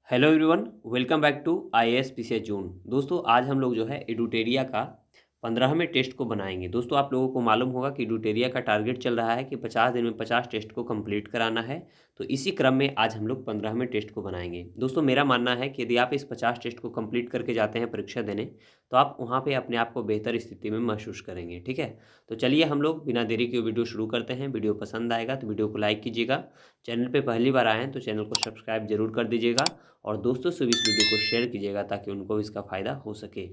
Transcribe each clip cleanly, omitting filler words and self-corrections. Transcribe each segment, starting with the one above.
Hello everyone, welcome back to IAS PCS June. दोस्तों, आज हम लोग जो है एडुटेरिया का 15वें टेस्ट को बनाएंगे। दोस्तों, आप लोगों को मालूम होगा कि एडुटेरिया का टारगेट चल रहा है कि 50 दिन में 50 टेस्ट को कंप्लीट कराना है। तो इसी क्रम में आज हम लोग 15वें टेस्ट को बनाएंगे। दोस्तों, मेरा मानना है कि यदि आप इस 50 टेस्ट को कंप्लीट करके जाते हैं परीक्षा देने, तो आप वहाँ पे अपने आप को बेहतर स्थिति में महसूस करेंगे। ठीक है, तो चलिए हम लोग बिना देरी के वीडियो शुरू करते हैं। वीडियो पसंद आएगा तो वीडियो को लाइक कीजिएगा। चैनल पे पहली बार आए हैं तो चैनल को सब्सक्राइब जरूर कर दीजिएगा और दोस्तों से भी इस वीडियो को शेयर कीजिएगा ताकि उनको भी इसका फ़ायदा हो सके।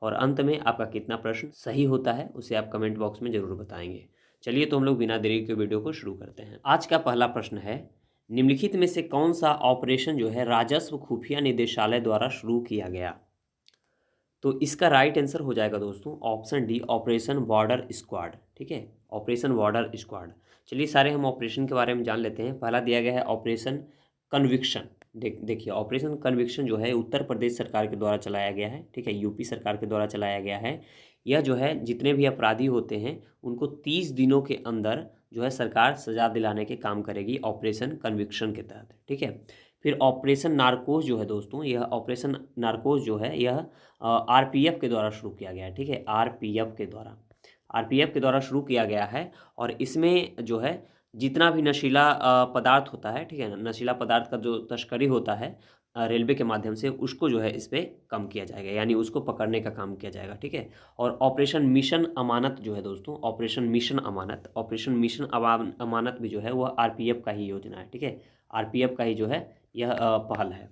और अंत में आपका कितना प्रश्न सही होता है उसे आप कमेंट बॉक्स में ज़रूर बताएंगे। चलिए तो हम लोग बिना देरी के वीडियो को शुरू करते हैं। आज का पहला प्रश्न है, निम्नलिखित में से कौन सा ऑपरेशन जो है राजस्व खुफिया निदेशालय द्वारा शुरू किया गया? तो इसका राइट आंसर हो जाएगा दोस्तों option D, operation border squad. ठीक है, ऑपरेशन बॉर्डर स्क्वाड। चलिए सारे हम ऑपरेशन के बारे में जान लेते हैं। पहला दिया गया है ऑपरेशन कन्विक्शन। देखिए, ऑपरेशन कन्विक्शन जो है उत्तर प्रदेश सरकार के द्वारा चलाया गया है। ठीक है, यूपी सरकार के द्वारा चलाया गया है। यह जो है जितने भी अपराधी होते हैं उनको 30 दिनों के अंदर जो है सरकार सजा दिलाने के काम करेगी ऑपरेशन कन्विक्शन के तहत। ठीक है, फिर ऑपरेशन नारकोस जो है दोस्तों, यह ऑपरेशन नारकोस जो है यह आरपीएफ के द्वारा शुरू किया गया है। ठीक है, आरपीएफ के द्वारा शुरू किया गया है। और इसमें जो है जितना भी नशीला पदार्थ होता है, ठीक है ना, नशीला पदार्थ का जो तस्करी होता है रेलवे के माध्यम से, उसको जो है इस पर कम किया जाएगा, यानी उसको पकड़ने का काम किया जाएगा। ठीक है, और ऑपरेशन मिशन अमानत जो है दोस्तों, ऑपरेशन मिशन अमानत भी जो है वह आरपीएफ का ही योजना है। ठीक है, आरपीएफ का ही जो है यह पहल है।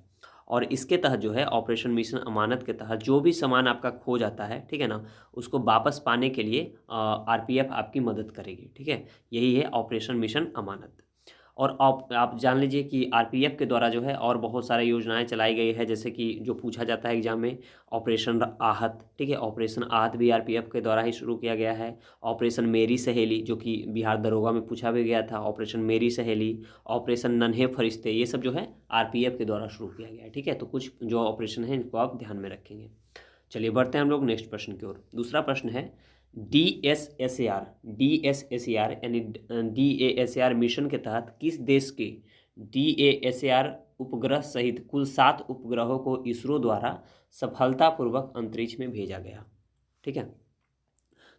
और इसके तहत जो है ऑपरेशन मिशन अमानत के तहत जो भी सामान आपका खो जाता है, ठीक है ना, उसको वापस पाने के लिए आरपीएफ आपकी मदद करेगी। ठीक है, यही है ऑपरेशन मिशन अमानत। और आप जान लीजिए कि आरपीएफ के द्वारा जो है और बहुत सारी योजनाएं चलाई गई है, जैसे कि जो पूछा जाता है एग्जाम में, ऑपरेशन आहत। ठीक है, ऑपरेशन आहत भी आरपीएफ के द्वारा ही शुरू किया गया है। ऑपरेशन मेरी सहेली, जो कि बिहार दरोगा में पूछा भी गया था, ऑपरेशन मेरी सहेली, ऑपरेशन नन्हे फरिश्ते, ये सब जो है आरपीएफ के द्वारा शुरू किया गया है। ठीक है, तो कुछ जो ऑपरेशन है इनको आप ध्यान में रखेंगे। चलिए बढ़ते हैं हम लोग नेक्स्ट प्रश्न की ओर। दूसरा प्रश्न है, डीएसएसएआर यानी डीएएसएआर मिशन के तहत किस देश के डीएएसएआर उपग्रह सहित कुल 7 उपग्रहों को इसरो द्वारा सफलतापूर्वक अंतरिक्ष में भेजा गया? ठीक है,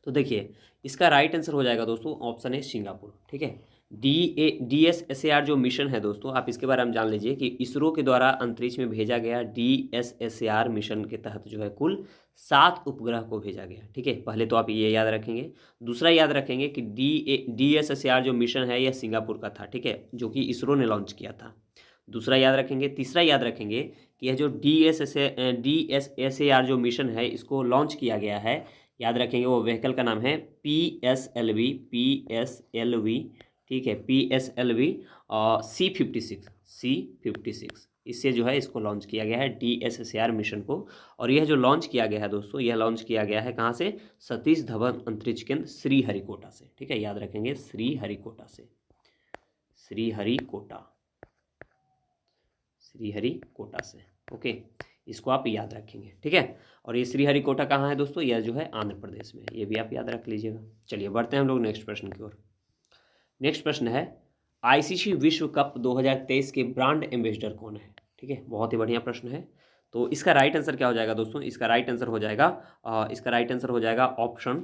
तो देखिए इसका राइट आंसर हो जाएगा दोस्तों ऑप्शन है सिंगापुर। ठीक है, डीएसएसएआर जो मिशन है दोस्तों, आप इसके बारे में जान लीजिए कि इसरो के द्वारा अंतरिक्ष में भेजा गया डीएसएसएआर मिशन के तहत जो है कुल 7 उपग्रह को भेजा गया। ठीक है, पहले तो आप ये याद रखेंगे। दूसरा याद रखेंगे कि डीएसएसएआर जो मिशन है यह सिंगापुर का था। ठीक है, जो कि इसरो ने लॉन्च किया था। दूसरा याद रखेंगे। तीसरा याद रखेंगे कि यह जो डीएसएसएआर जो मिशन है इसको लॉन्च किया गया है, याद रखेंगे वो व्हीकल का नाम है पीएसएलवी। ठीक है, पीएसएलवी C56 इससे जो है इसको लॉन्च किया गया है डीएसएसएआर मिशन को। और यह जो लॉन्च किया गया है दोस्तों, यह लॉन्च किया गया है कहाँ से? सतीश धवन अंतरिक्ष केंद्र श्रीहरिकोटा से। ठीक है, याद रखेंगे श्रीहरिकोटा से, श्रीहरिकोटा से। ओके, इसको आप याद रखेंगे। ठीक है, और ये श्रीहरिकोटा कहाँ है दोस्तों? यह जो है आंध्र प्रदेश में, ये भी आप याद रख लीजिएगा। चलिए बढ़ते हैं हम लोग नेक्स्ट प्रश्न की ओर। नेक्स्ट प्रश्न है, आईसीसी विश्व कप 2023 के ब्रांड एम्बेसडर कौन है? ठीक है, बहुत ही बढ़िया प्रश्न है। तो इसका राइट आंसर क्या हो जाएगा दोस्तों? इसका राइट आंसर हो जाएगा ऑप्शन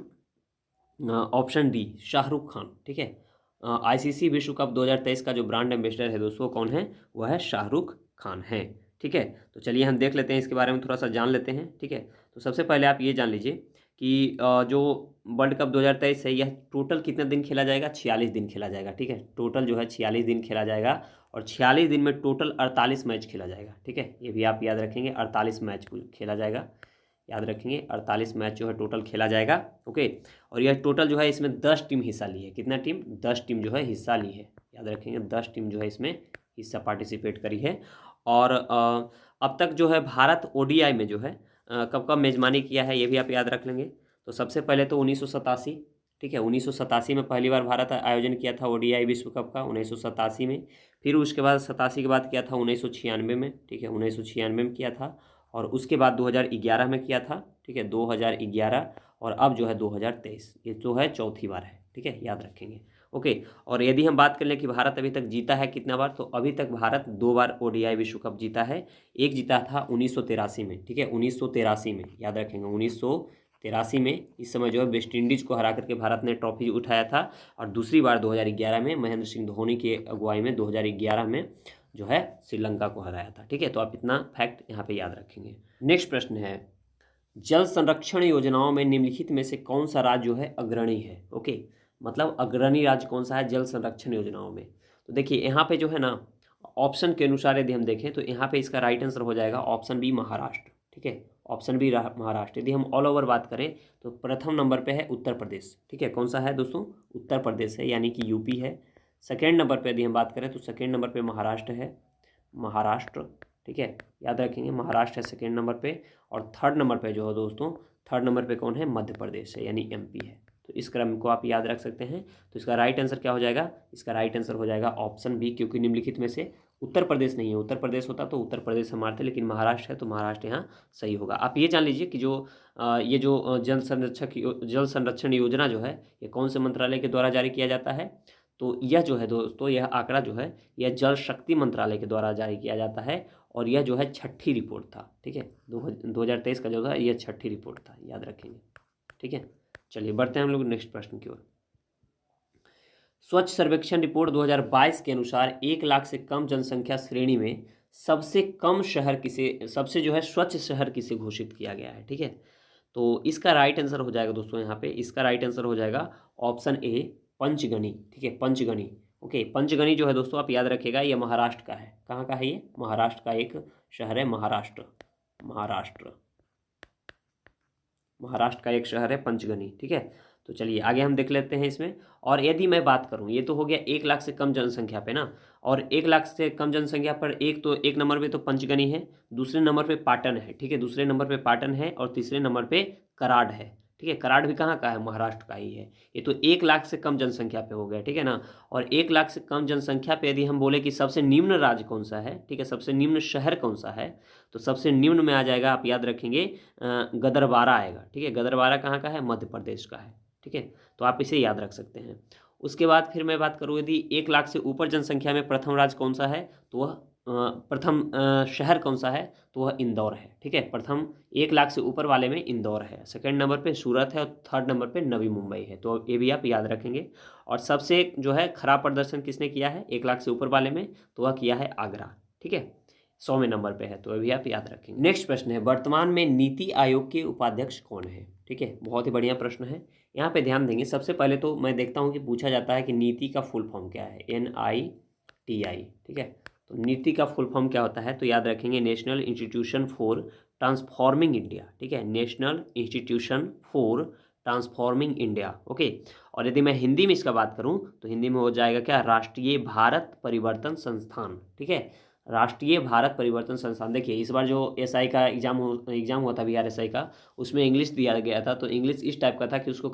डी, शाहरुख खान। ठीक है, आईसीसी विश्व कप 2023 का जो ब्रांड एम्बेसडर है दोस्तों कौन है? वह है शाहरुख खान है। ठीक है, तो चलिए हम देख लेते हैं, इसके बारे में थोड़ा सा जान लेते हैं। ठीक है, तो सबसे पहले आप ये जान लीजिए कि जो वर्ल्ड कप 2023 है यह टोटल कितने दिन खेला जाएगा? 46 दिन खेला जाएगा। ठीक है, टोटल जो है 46 दिन खेला जाएगा और 46 दिन में टोटल 48 मैच खेला जाएगा। ठीक है, ये भी आप याद रखेंगे, 48 मैच खेला जाएगा। याद रखेंगे 48 मैच जो है टोटल खेला जाएगा। ओके, और यह टोटल जो है इसमें 10 टीम हिस्सा ली है। कितना टीम? 10 टीम जो है हिस्सा ली है। याद रखेंगे 10 टीम जो है इसमें हिस्सा पार्टिसिपेट करी है। और अब तक जो है भारत ओडीआई में जो है कब कब मेजबानी किया है ये भी आप याद रख लेंगे। तो सबसे पहले तो 1987। ठीक है, 1987 में पहली बार भारत आयोजन किया था ओडीआई विश्व कप का, 1987 में। फिर उसके बाद 87 के बाद किया था 1996 में। ठीक है, 1996 में किया था। और उसके बाद 2011 में किया था। ठीक है, 2011। और अब जो है 2023, ये जो है चौथी बार है। ठीक है, याद रखेंगे ओके। और यदि हम बात कर लें कि भारत अभी तक जीता है कितना बार, तो अभी तक भारत 2 बार ओडीआई विश्व कप जीता है। एक जीता था 1983 में, ठीक है, 1983 में, याद रखेंगे 1983 में। इस समय जो है वेस्ट इंडीज़ को हरा करके भारत ने ट्रॉफी उठाया था। और दूसरी बार 2011 में महेंद्र सिंह धोनी की अगुवाई में 2011 में जो है श्रीलंका को हराया था, ठीक है। तो आप इतना फैक्ट यहाँ पे याद रखेंगे। नेक्स्ट प्रश्न है, जल संरक्षण योजनाओं में निम्नलिखित में से कौन सा राज्य जो है अग्रणी है? ओके, मतलब अग्रणी राज्य कौन सा है जल संरक्षण योजनाओं में? तो देखिए यहाँ पे जो है ना, ऑप्शन के अनुसार यदि हम देखें तो यहाँ पे इसका राइट आंसर हो जाएगा ऑप्शन बी महाराष्ट्र, ठीक है, ऑप्शन बी महाराष्ट्र। यदि हम ऑल ओवर बात करें तो प्रथम नंबर पे है उत्तर प्रदेश, ठीक है। कौन सा है दोस्तों? उत्तर प्रदेश है, यानी कि यूपी है। सेकेंड नंबर पे यदि हम बात करें तो सेकेंड नंबर पे महाराष्ट्र है, महाराष्ट्र, ठीक है, याद रखेंगे महाराष्ट्र है सेकेंड नंबर पे। और थर्ड नंबर पे जो है दोस्तों, थर्ड नंबर पे कौन है? मध्य प्रदेश है, यानी एमपी है। तो इस क्रम को आप याद रख सकते हैं। तो इसका राइट आंसर क्या हो जाएगा? इसका राइट आंसर हो जाएगा ऑप्शन बी, क्योंकि निम्नलिखित में से उत्तर प्रदेश नहीं है। उत्तर प्रदेश होता तो उत्तर प्रदेश हम मारते, लेकिन महाराष्ट्र है तो महाराष्ट्र यहाँ सही होगा। आप ये जान लीजिए कि ये जो जल संरक्षण योजना जो है, ये कौन से मंत्रालय के द्वारा जारी किया जाता है? तो यह जो है दोस्तों, यह आंकड़ा जो है यह जल शक्ति मंत्रालय के द्वारा जारी किया जाता है। और यह जो है छठी रिपोर्ट था, ठीक है, 2023 का जो था यह छठी रिपोर्ट था, याद रखेंगे, ठीक है। चलिए बढ़ते हैं हम लोग नेक्स्ट प्रश्न की ओर। स्वच्छ सर्वेक्षण रिपोर्ट 2022 के अनुसार 1 लाख से कम जनसंख्या श्रेणी में सबसे कम शहर किसे, सबसे जो है स्वच्छ शहर किसे घोषित किया गया है, ठीक है। तो इसका राइट आंसर हो जाएगा दोस्तों, यहाँ पे इसका राइट आंसर हो जाएगा ऑप्शन ए पंचगनी, ठीक है, पंचगनी। ओके, पंचगनी जो है दोस्तों आप याद रखिएगा, ये महाराष्ट्र का है। कहाँ का है ये? महाराष्ट्र का एक शहर है, महाराष्ट्र, महाराष्ट्र, महाराष्ट्र का एक शहर है पंचगनी, ठीक है। तो चलिए आगे हम देख लेते हैं इसमें। और यदि मैं बात करूं, ये तो हो गया 1 लाख से कम जनसंख्या पे ना, और 1 लाख से कम जनसंख्या पर एक नंबर पे तो पंचगनी है, दूसरे नंबर पे पाटन है, ठीक है, दूसरे नंबर पे पाटन है, और तीसरे नंबर पे कराड़ है, ठीक है। कराड़ भी कहाँ का है? महाराष्ट्र का ही है। ये तो 1 लाख से कम जनसंख्या पे हो गया, ठीक है ना। और 1 लाख से कम जनसंख्या पे यदि हम बोले कि सबसे निम्न राज्य कौन सा है, ठीक है, सबसे निम्न शहर कौन सा है, तो सबसे निम्न में आ जाएगा, आप याद रखेंगे, गदरवारा आएगा, ठीक है। गदरवारा कहाँ का है? मध्य प्रदेश का है, ठीक है। तो आप इसे याद रख सकते हैं। उसके बाद फिर मैं बात करूँ, यदि 1 लाख से ऊपर जनसंख्या में प्रथम राज्य कौन सा है, तो वह प्रथम शहर कौन सा है, तो वह इंदौर है, ठीक है। प्रथम 1 लाख से ऊपर वाले में इंदौर है, सेकंड नंबर पे सूरत है, और थर्ड नंबर पे नवी मुंबई है। तो ये भी आप याद रखेंगे। और सबसे जो है खराब प्रदर्शन किसने किया है 1 लाख से ऊपर वाले में, तो वह किया है आगरा, ठीक है, 100वें नंबर पे है। तो ये भी आप याद रखेंगे। नेक्स्ट प्रश्न है, वर्तमान में नीति आयोग के उपाध्यक्ष कौन है, ठीक है, बहुत ही बढ़िया प्रश्न है। यहाँ पे ध्यान देंगे, सबसे पहले तो मैं देखता हूँ कि पूछा जाता है कि नीति का फुल फॉर्म क्या है, NITI, ठीक है। तो नीति का फुल फॉर्म क्या होता है, तो याद रखेंगे national institution for transforming India, ठीक है, national institution for transforming India, okay. और यदि मैं हिंदी में इसका बात करूँ तो हिंदी में हो जाएगा क्या? राष्ट्रीय भारत परिवर्तन संस्थान, ठीक है, राष्ट्रीय भारत परिवर्तन संस्थान। देखिए इस बार जो SI का एग्जाम हुआ था, बिहार SI का, उसमें इंग्लिश दिया गया था। तो इंग्लिश इस टाइप का था कि उसको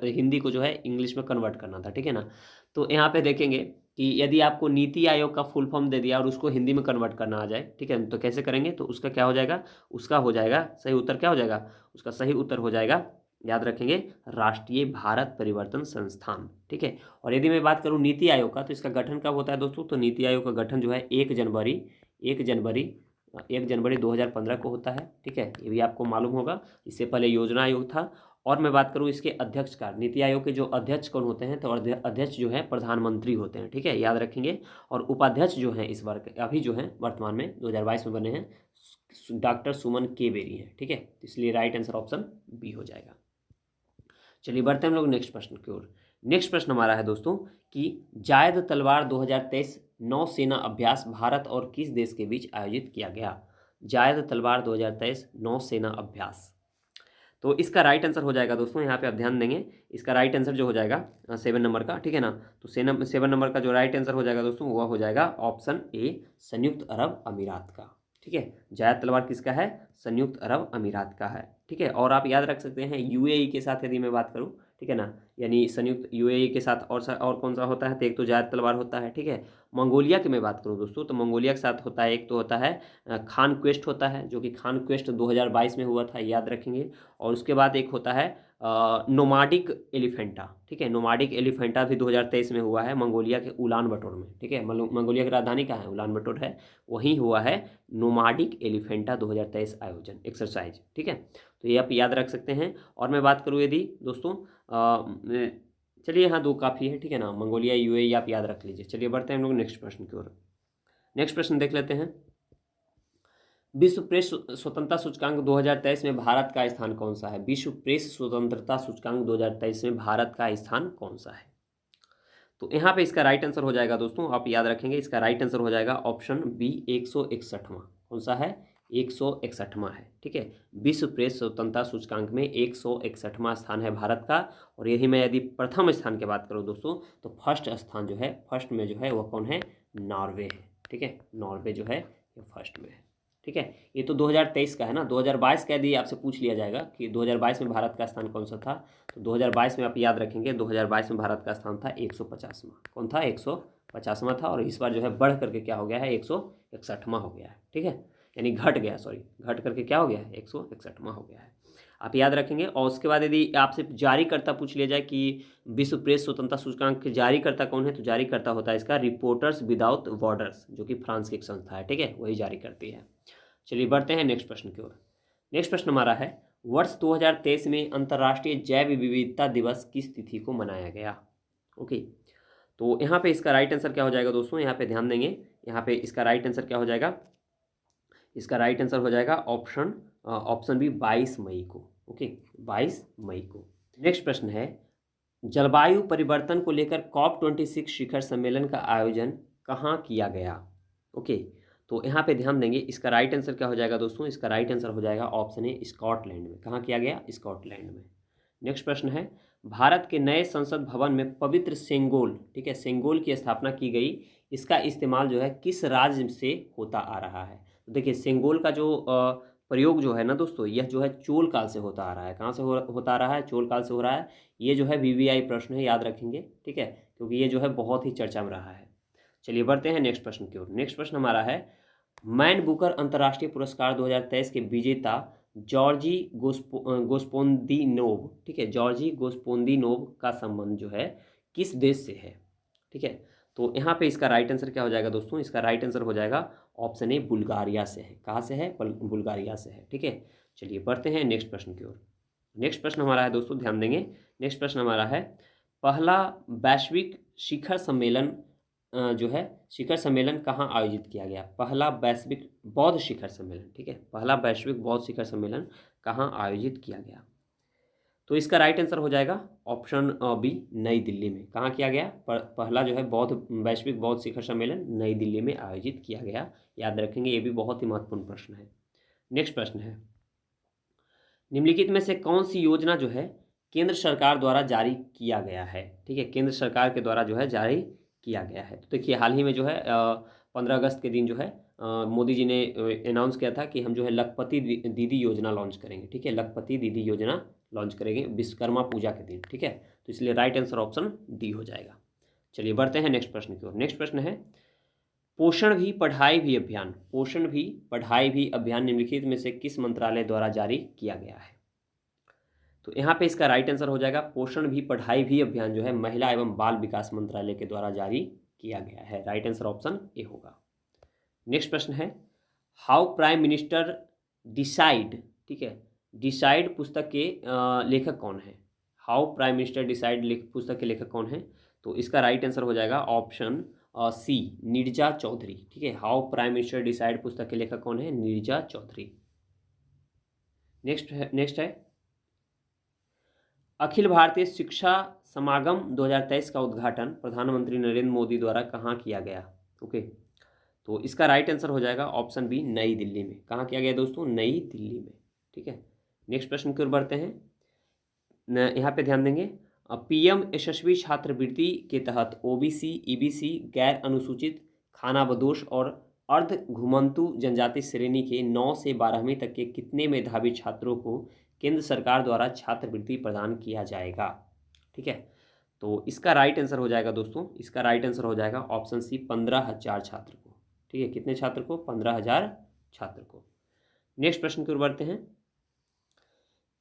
हिंदी को जो है इंग्लिश में कन्वर्ट करना था, ठीक है ना। तो यहाँ पे देखेंगे कि यदि आपको नीति आयोग का फुल फॉर्म दे दिया और उसको हिंदी में कन्वर्ट करना आ जाए, ठीक है, तो कैसे करेंगे? तो उसका क्या हो जाएगा? उसका हो जाएगा सही उत्तर क्या हो जाएगा? उसका सही उत्तर हो जाएगा, याद रखेंगे, राष्ट्रीय भारत परिवर्तन संस्थान, ठीक है। और यदि मैं बात करूं नीति आयोग का, तो इसका गठन कब होता है दोस्तों? तो नीति आयोग का गठन जो है 1 जनवरी 2015 को होता है, ठीक है, ये भी आपको मालूम होगा। इससे पहले योजना आयोग था। और मैं बात करूं इसके अध्यक्ष का, नीति आयोग के जो अध्यक्ष कौन होते हैं, तो अध्यक्ष जो है प्रधानमंत्री होते हैं, ठीक है, याद रखेंगे। और उपाध्यक्ष जो हैं इस बार अभी जो हैं वर्तमान में 2022 में बने हैं, डॉक्टर सुमन के बेरी हैं, ठीक है। इसलिए राइट आंसर ऑप्शन बी हो जाएगा। चलिए बढ़ते हैं हम लोग नेक्स्ट प्रश्न की ओर। नेक्स्ट प्रश्न हमारा है दोस्तों कि जायद तलवार 2023 नौसेना अभ्यास भारत और किस देश के बीच आयोजित किया गया? जायद तलवार 2023 नौसेना अभ्यास। तो इसका राइट आंसर हो जाएगा दोस्तों, यहाँ पे आप ध्यान देंगे, इसका राइट आंसर जो हो जाएगा 7 नंबर का, ठीक है ना। तो 7 नंबर का जो राइट आंसर हो जाएगा दोस्तों, वह हो जाएगा ऑप्शन ए संयुक्त अरब अमीरात का, ठीक है। जायद तलवार किसका है? संयुक्त अरब अमीरात का है, ठीक है। और आप याद रख सकते हैं UAE के साथ यदि मैं बात करूं, ठीक है ना, यानी संयुक्त UAE के साथ और कौन सा होता है? तो एक तो जायद तलवार होता है, ठीक है। मंगोलिया की मैं बात करूं दोस्तों, तो मंगोलिया के साथ होता है, एक तो होता है खान क्वेस्ट होता है, जो कि खान क्वेस्ट 2022 में हुआ था, याद रखेंगे। और उसके बाद एक होता है नोमाडिक एलिफेंटा, ठीक है, नोमाडिक एलिफेंटा भी 2023 में हुआ है मंगोलिया के उलान बटोर में, ठीक है, मंगोलिया की राजधानी कहाँ है, उलान बटोर है, वहीं हुआ है नोमाडिक एलिफेंटा 2023 आयोजन एक्सरसाइज, ठीक है। तो ये आप याद रख सकते हैं। और मैं बात करूँ यदि दोस्तों चलिए, हाँ 2 काफ़ी है, ठीक है ना, मंगोलिया यूएई आप याद रख लीजिए। चलिए बढ़ते हैं हम लोग नेक्स्ट प्रश्न की ओर। नेक्स्ट प्रश्न देख लेते हैं। विश्व प्रेस स्वतंत्रता सूचकांक 2023 में भारत का स्थान कौन सा है? विश्व प्रेस स्वतंत्रता सूचकांक 2023 में भारत का स्थान कौन सा है? तो यहाँ पे इसका राइट आंसर हो जाएगा दोस्तों, आप याद रखेंगे, इसका राइट आंसर हो जाएगा ऑप्शन बी 161वां। कौन सा है? 161वां है, ठीक है। विश्व प्रेस स्वतंत्रता सूचकांक में 161वां स्थान है भारत का। और यही मैं यदि प्रथम स्थान की बात करूँ दोस्तों, तो फर्स्ट स्थान जो है, फर्स्ट में जो है वह कौन है? नॉर्वे है, ठीक है, नॉर्वे जो है ये फर्स्ट में है, ठीक है। ये तो 2023 का है ना। 2022 का यदि आपसे पूछ लिया जाएगा कि 2022 में भारत का स्थान कौन सा था, तो 2022 में आप याद रखेंगे 2022 में भारत का स्थान था 150वां। कौन था? 150वां था। और इस बार जो है बढ़ करके क्या हो गया है? 161वां हो गया है, ठीक है, यानी घट गया, सॉरी, घट करके क्या हो गया है? 161वां हो गया है, आप याद रखेंगे। और उसके बाद यदि आपसे जारीकर्ता पूछ लिया जाए कि विश्व प्रेस स्वतंत्रता सूचकांक के जारीकर्ता कौन है, तो जारीकर्ता होता है इसका रिपोर्टर्स विदाउट बॉर्डर्स, जो कि फ्रांस की एक संस्था है, ठीक है, वही जारी करती है। चलिए बढ़ते हैं नेक्स्ट प्रश्न की ओर। नेक्स्ट प्रश्न हमारा है, वर्ष 2023 में अंतर्राष्ट्रीय जैव विविधता दिवस किस तिथि को मनाया गया? ओके, तो यहाँ पे इसका राइट आंसर क्या हो जाएगा दोस्तों? यहाँ पे ध्यान देंगे, यहाँ पे इसका राइट आंसर क्या हो जाएगा? इसका राइट आंसर हो जाएगा ऑप्शन बी 22 मई को। ओके, 22 मई को। नेक्स्ट प्रश्न है, जलवायु परिवर्तन को लेकर COP26 शिखर सम्मेलन का आयोजन कहाँ किया गया? ओके, तो यहाँ पे ध्यान देंगे, इसका राइट आंसर क्या हो जाएगा दोस्तों? इसका राइट आंसर हो जाएगा ऑप्शन ए स्कॉटलैंड में। कहाँ किया गया? स्कॉटलैंड में। नेक्स्ट प्रश्न है, भारत के नए संसद भवन में पवित्र सेंगोल, ठीक है, सेंगोल की स्थापना की गई, इसका इस्तेमाल जो है किस राज्य से होता आ रहा है? तो देखिए, सेंगोल का जो प्रयोग जो है ना दोस्तों, यह जो है चोल काल से होता आ रहा है। कहाँ से होता आ रहा है? चोल काल से हो रहा है। ये जो है VVI प्रश्न है, याद रखेंगे, ठीक है, क्योंकि ये जो है बहुत ही चर्चा में रहा है। चलिए बढ़ते हैं नेक्स्ट प्रश्न की ओर। नेक्स्ट प्रश्न हमारा है, मैन बुकर अंतर्राष्ट्रीय पुरस्कार 2023 के विजेता जॉर्जी गोस्पोंदिनोव, ठीक है, जॉर्जी गोस्पोंदिनोव का संबंध जो है किस देश से है? ठीक है, तो यहाँ पे इसका राइट आंसर क्या हो जाएगा दोस्तों? इसका राइट आंसर हो जाएगा ऑप्शन ए बुल्गारिया से है। कहाँ से है? बुल्गारिया से है, ठीक है। चलिए बढ़ते हैं नेक्स्ट प्रश्न की ओर। नेक्स्ट प्रश्न हमारा है दोस्तों, ध्यान देंगे, नेक्स्ट प्रश्न हमारा है, पहला वैश्विक शिखर सम्मेलन जो है शिखर सम्मेलन कहाँ आयोजित किया गया? पहला वैश्विक बौद्ध शिखर सम्मेलन, ठीक है, पहला वैश्विक बौद्ध शिखर सम्मेलन कहाँ आयोजित किया गया? तो इसका राइट आंसर हो जाएगा ऑप्शन बी नई दिल्ली में। कहाँ किया गया? पहला जो है वैश्विक बौद्ध शिखर सम्मेलन नई दिल्ली में आयोजित किया गया। याद रखेंगे, ये भी बहुत ही महत्वपूर्ण प्रश्न है। नेक्स्ट प्रश्न है, निम्नलिखित में से कौन सी योजना जो है केंद्र सरकार द्वारा जारी किया गया है? ठीक है, केंद्र सरकार के द्वारा जो है जारी किया गया है। तो देखिए, हाल ही में जो है 15 अगस्त के दिन जो है मोदी जी ने अनाउंस किया था कि हम जो है लखपति दीदी योजना लॉन्च करेंगे, ठीक है, लखपति दीदी योजना लॉन्च करेंगे विश्वकर्मा पूजा के दिन, ठीक है। तो इसलिए राइट आंसर ऑप्शन डी हो जाएगा। चलिए बढ़ते हैं नेक्स्ट प्रश्न की ओर। नेक्स्ट प्रश्न है, पोषण भी पढ़ाई भी अभियान, पोषण भी पढ़ाई भी अभियान निम्नलिखित में से किस मंत्रालय द्वारा जारी किया गया है? तो यहाँ पे इसका राइट आंसर हो जाएगा पोषण भी पढ़ाई भी अभियान जो है महिला एवं बाल विकास मंत्रालय के द्वारा जारी किया गया है। राइट आंसर ऑप्शन ए होगा। नेक्स्ट प्रश्न है, हाउ प्राइम मिनिस्टर डिसाइड, ठीक है, डिसाइड पुस्तक के लेखक कौन है? हाउ प्राइम मिनिस्टर डिसाइड पुस्तक के लेखक कौन है? तो इसका राइट आंसर हो जाएगा ऑप्शन सी नीरजा चौधरी, ठीक है, हाउ प्राइम मिनिस्टर डिसाइड पुस्तक के लेखक कौन है? नीरजा चौधरी। नेक्स्ट है अखिल भारतीय शिक्षा समागम 2023 का उद्घाटन प्रधानमंत्री नरेंद्र मोदी द्वारा कहाँ किया गया? ओके, तो इसका राइट आंसर हो जाएगा ऑप्शन बी नई दिल्ली में। कहाँ किया गया दोस्तों? नई दिल्ली में, ठीक है। नेक्स्ट प्रश्न की ओर बढ़ते हैं। यहाँ पे ध्यान देंगे, PM यशस्वी छात्रवृत्ति के तहत OBC, EBC, गैर अनुसूचित, खानाबदोश और अर्ध घुमंतु जनजाति श्रेणी के 9 से 12वीं तक के कितने मेधावी छात्रों को केंद्र सरकार द्वारा छात्रवृत्ति प्रदान किया जाएगा? ठीक है, तो इसका राइट आंसर हो जाएगा दोस्तों, इसका राइट आंसर हो जाएगा ऑप्शन सी 15,000 छात्र को, ठीक है, कितने छात्र को? 15,000 छात्र को। नेक्स्ट प्रश्न की ओर बढ़ते हैं,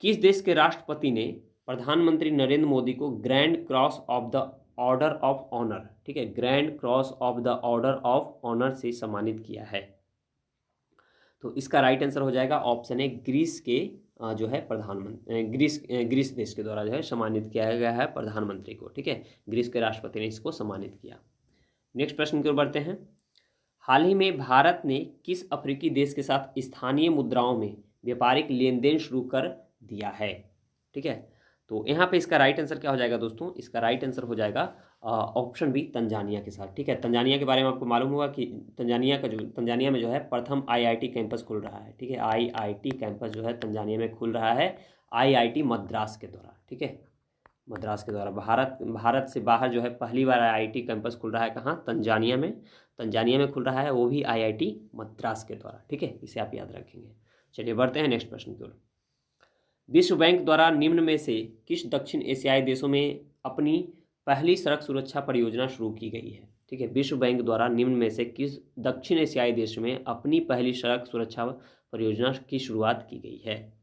किस देश के राष्ट्रपति ने प्रधानमंत्री नरेंद्र मोदी को Grand Cross of the Order of Honour, ठीक है, Grand Cross of the Order of Honour से सम्मानित किया है? तो इसका राइट आंसर हो जाएगा ऑप्शन ए, ग्रीस के जो है प्रधानमंत्री, ग्रीस देश के द्वारा जो है सम्मानित किया गया है प्रधानमंत्री को, ठीक है, ग्रीस के राष्ट्रपति ने इसको सम्मानित किया। नेक्स्ट प्रश्न की ओर बढ़ते हैं। हाल ही में भारत ने किस अफ्रीकी देश के साथ स्थानीय मुद्राओं में व्यापारिक लेन देन शुरू कर दिया है? ठीक है, तो यहाँ पे इसका राइट आंसर क्या हो जाएगा दोस्तों? इसका राइट आंसर हो जाएगा ऑप्शन बी, तंजानिया के साथ। ठीक है, तंजानिया के बारे में आपको मालूम होगा कि तंजानिया में जो है प्रथम आईआईटी कैंपस खुल रहा है। ठीक है, आईआईटी कैंपस जो है तंजानिया में खुल रहा है आईआईटी मद्रास के द्वारा। ठीक है, मद्रास के द्वारा भारत से बाहर जो है पहली बार आईआईटी कैंपस खुल रहा है। कहाँ? तंजानिया में खुल रहा है, वो भी आईआईटी मद्रास के द्वारा। ठीक है, इसे आप याद रखेंगे। चलिए बढ़ते हैं नेक्स्ट प्रश्न की ओर। विश्व बैंक द्वारा निम्न में से किस दक्षिण एशियाई देशों में अपनी पहली सड़क सुरक्षा परियोजना शुरू की गई है? ठीक है, विश्व बैंक द्वारा निम्न में से किस दक्षिण एशियाई देश में अपनी पहली सड़क सुरक्षा परियोजना की शुरुआत की गई है?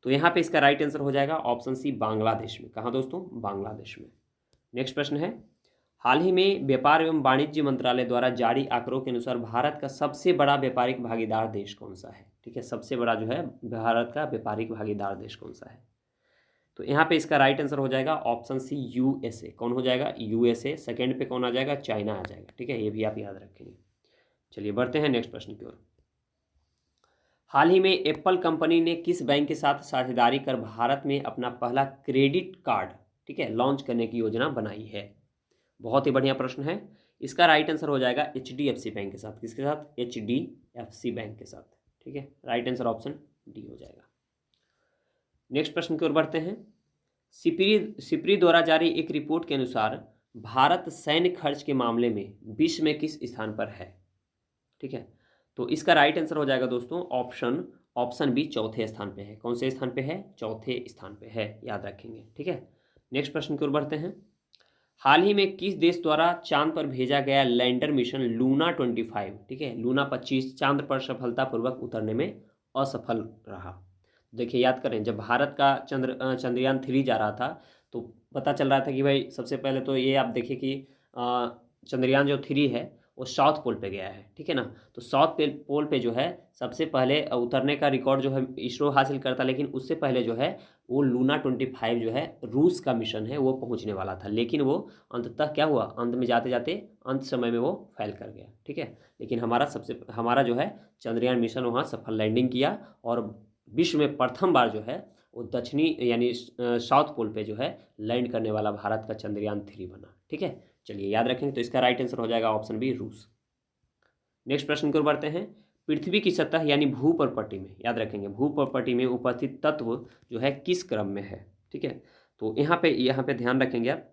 तो यहाँ पे इसका राइट आंसर हो जाएगा ऑप्शन सी, बांग्लादेश में। कहाँ दोस्तों? बांग्लादेश में। नेक्स्ट प्रश्न है, हाल ही में व्यापार एवं वाणिज्य मंत्रालय द्वारा जारी आंकड़ों के अनुसार भारत का सबसे बड़ा व्यापारिक भागीदार देश कौन सा है? ठीक है, सबसे बड़ा जो है भारत का व्यापारिक भागीदार देश कौन सा है? तो यहाँ पे इसका राइट आंसर हो जाएगा ऑप्शन सी, यूएसए। कौन हो जाएगा? यूएसए। सेकेंड पे कौन आ जाएगा? चाइना आ जाएगा। ठीक है, ये भी आप याद रखेंगे। चलिए बढ़ते हैं नेक्स्ट प्रश्न की ओर। हाल ही में एप्पल कंपनी ने किस बैंक के साथ साझेदारी कर भारत में अपना पहला क्रेडिट कार्ड, ठीक है, लॉन्च करने की योजना बनाई है? बहुत ही बढ़िया प्रश्न है। इसका राइट आंसर हो जाएगा एचडीएफसी बैंक के साथ। किसके साथ? एचडीएफसी बैंक के साथ। ठीक है, राइट आंसर ऑप्शन डी हो जाएगा। नेक्स्ट प्रश्न की ओर बढ़ते हैं। सिपरी द्वारा जारी एक रिपोर्ट के अनुसार भारत सैन्य खर्च के मामले में विश्व में किस स्थान पर है? ठीक है, तो इसका राइट आंसर हो जाएगा दोस्तों ऑप्शन बी, चौथे स्थान पे है। कौन से स्थान पे है? चौथे स्थान पे है, याद रखेंगे। ठीक है, नेक्स्ट प्रश्न की ओर बढ़ते हैं। हाल ही में किस देश द्वारा चांद पर भेजा गया लैंडर मिशन लूना 25, ठीक है, लूना 25 चांद पर सफलतापूर्वक उतरने में असफल रहा? देखिए, याद करें, जब भारत का चंद्रयान 3 जा रहा था तो पता चल रहा था कि भाई सबसे पहले तो ये आप देखिए कि चंद्रयान जो 3 है वो साउथ पोल पे गया है। ठीक है ना, तो साउथ पोल पे जो है सबसे पहले उतरने का रिकॉर्ड जो है इसरो हासिल करता, लेकिन उससे पहले जो है वो लूना 25 जो है रूस का मिशन है वो पहुंचने वाला था, लेकिन वो अंततः क्या हुआ, अंत में जाते जाते अंत समय में वो फेल कर गया। ठीक है, लेकिन हमारा जो है चंद्रयान मिशन वहाँ सफल लैंडिंग किया और विश्व में प्रथम बार जो है वो दक्षिणी यानी साउथ पोल पे जो है लैंड करने वाला भारत का चंद्रयान 3 बना। ठीक है, चलिए याद रखेंगे। तो इसका राइट आंसर हो जाएगा ऑप्शन बी, रूस। नेक्स्ट प्रश्न की ओर बढ़ते हैं। पृथ्वी की सतह यानी भूप्रपट्टी में, याद रखेंगे, भूप्रपट्टी में उपस्थित तत्व जो है किस क्रम में है? ठीक है, तो यहाँ पे ध्यान रखेंगे आप।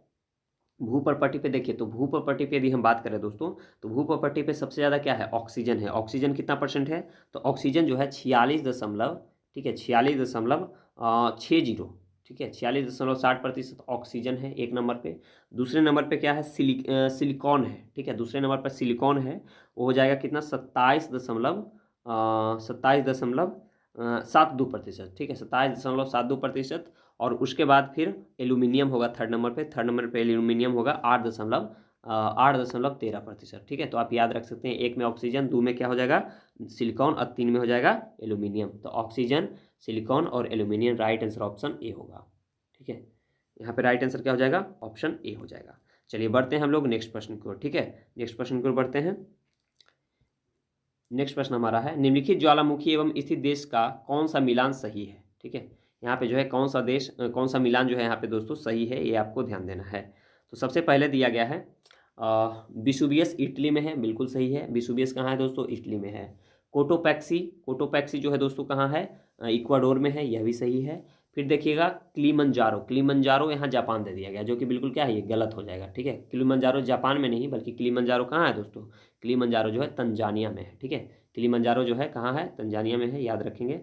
भूप्रपट्टी पे देखिए, तो भूप्रपट्टी पे यदि हम बात करें दोस्तों, तो भूप्रपट्टी पे सबसे ज़्यादा क्या है? ऑक्सीजन है। ऑक्सीजन कितना % है? तो ऑक्सीजन जो है 46 ठीक है 46.60, ठीक है 46.60% ऑक्सीजन है एक नंबर पे। दूसरे नंबर पे क्या है? सिलिकॉन है। ठीक है, दूसरे नंबर पर सिलिकॉन है, वो हो जाएगा कितना? 27.72%। ठीक है, 27.72%। और उसके बाद फिर एल्यूमिनियम होगा थर्ड नंबर पे एल्यूमिनियम होगा 8.13%। ठीक है, तो आप याद रख सकते हैं, एक में ऑक्सीजन, दो में क्या हो जाएगा? सिलिकॉन, और तीन में हो जाएगा एल्यूमिनियम। तो ऑक्सीजन, सिलिकॉन और aluminium, right answer option A होगा। ठीक है, यहाँ पे राइट आंसर क्या हो जाएगा? ऑप्शन ए हो जाएगा। चलिए बढ़ते हैं हम लोग नेक्स्ट प्रश्न की ओर। ठीक है, नेक्स्ट प्रश्न की ओर बढ़ते हैं। नेक्स्ट प्रश्न हमारा है, निम्नलिखित ज्वालामुखी एवं स्थित देश का कौन सा मिलान सही है? ठीक है, यहाँ पे जो है कौन सा मिलान जो है यहाँ पे दोस्तों सही है, ये आपको ध्यान देना है। तो सबसे पहले दिया गया है विसुवियस इटली में है, बिल्कुल सही है। विसुवियस कहाँ है दोस्तों? इटली में है। कोटोपैक्सी जो है दोस्तों कहाँ है? इक्वाडोर में है, यह भी सही है। फिर देखिएगा किलिमंजारो यहाँ जापान दे दिया गया, जो कि बिल्कुल क्या है, ये गलत हो जाएगा। ठीक है, किलिमंजारो जापान में नहीं, बल्कि किलिमंजारो कहाँ है दोस्तों? किलिमंजारो जो है तंजानिया में है। ठीक है, किलिमंजारो जो है कहाँ है? तंजानिया में है, याद रखेंगे।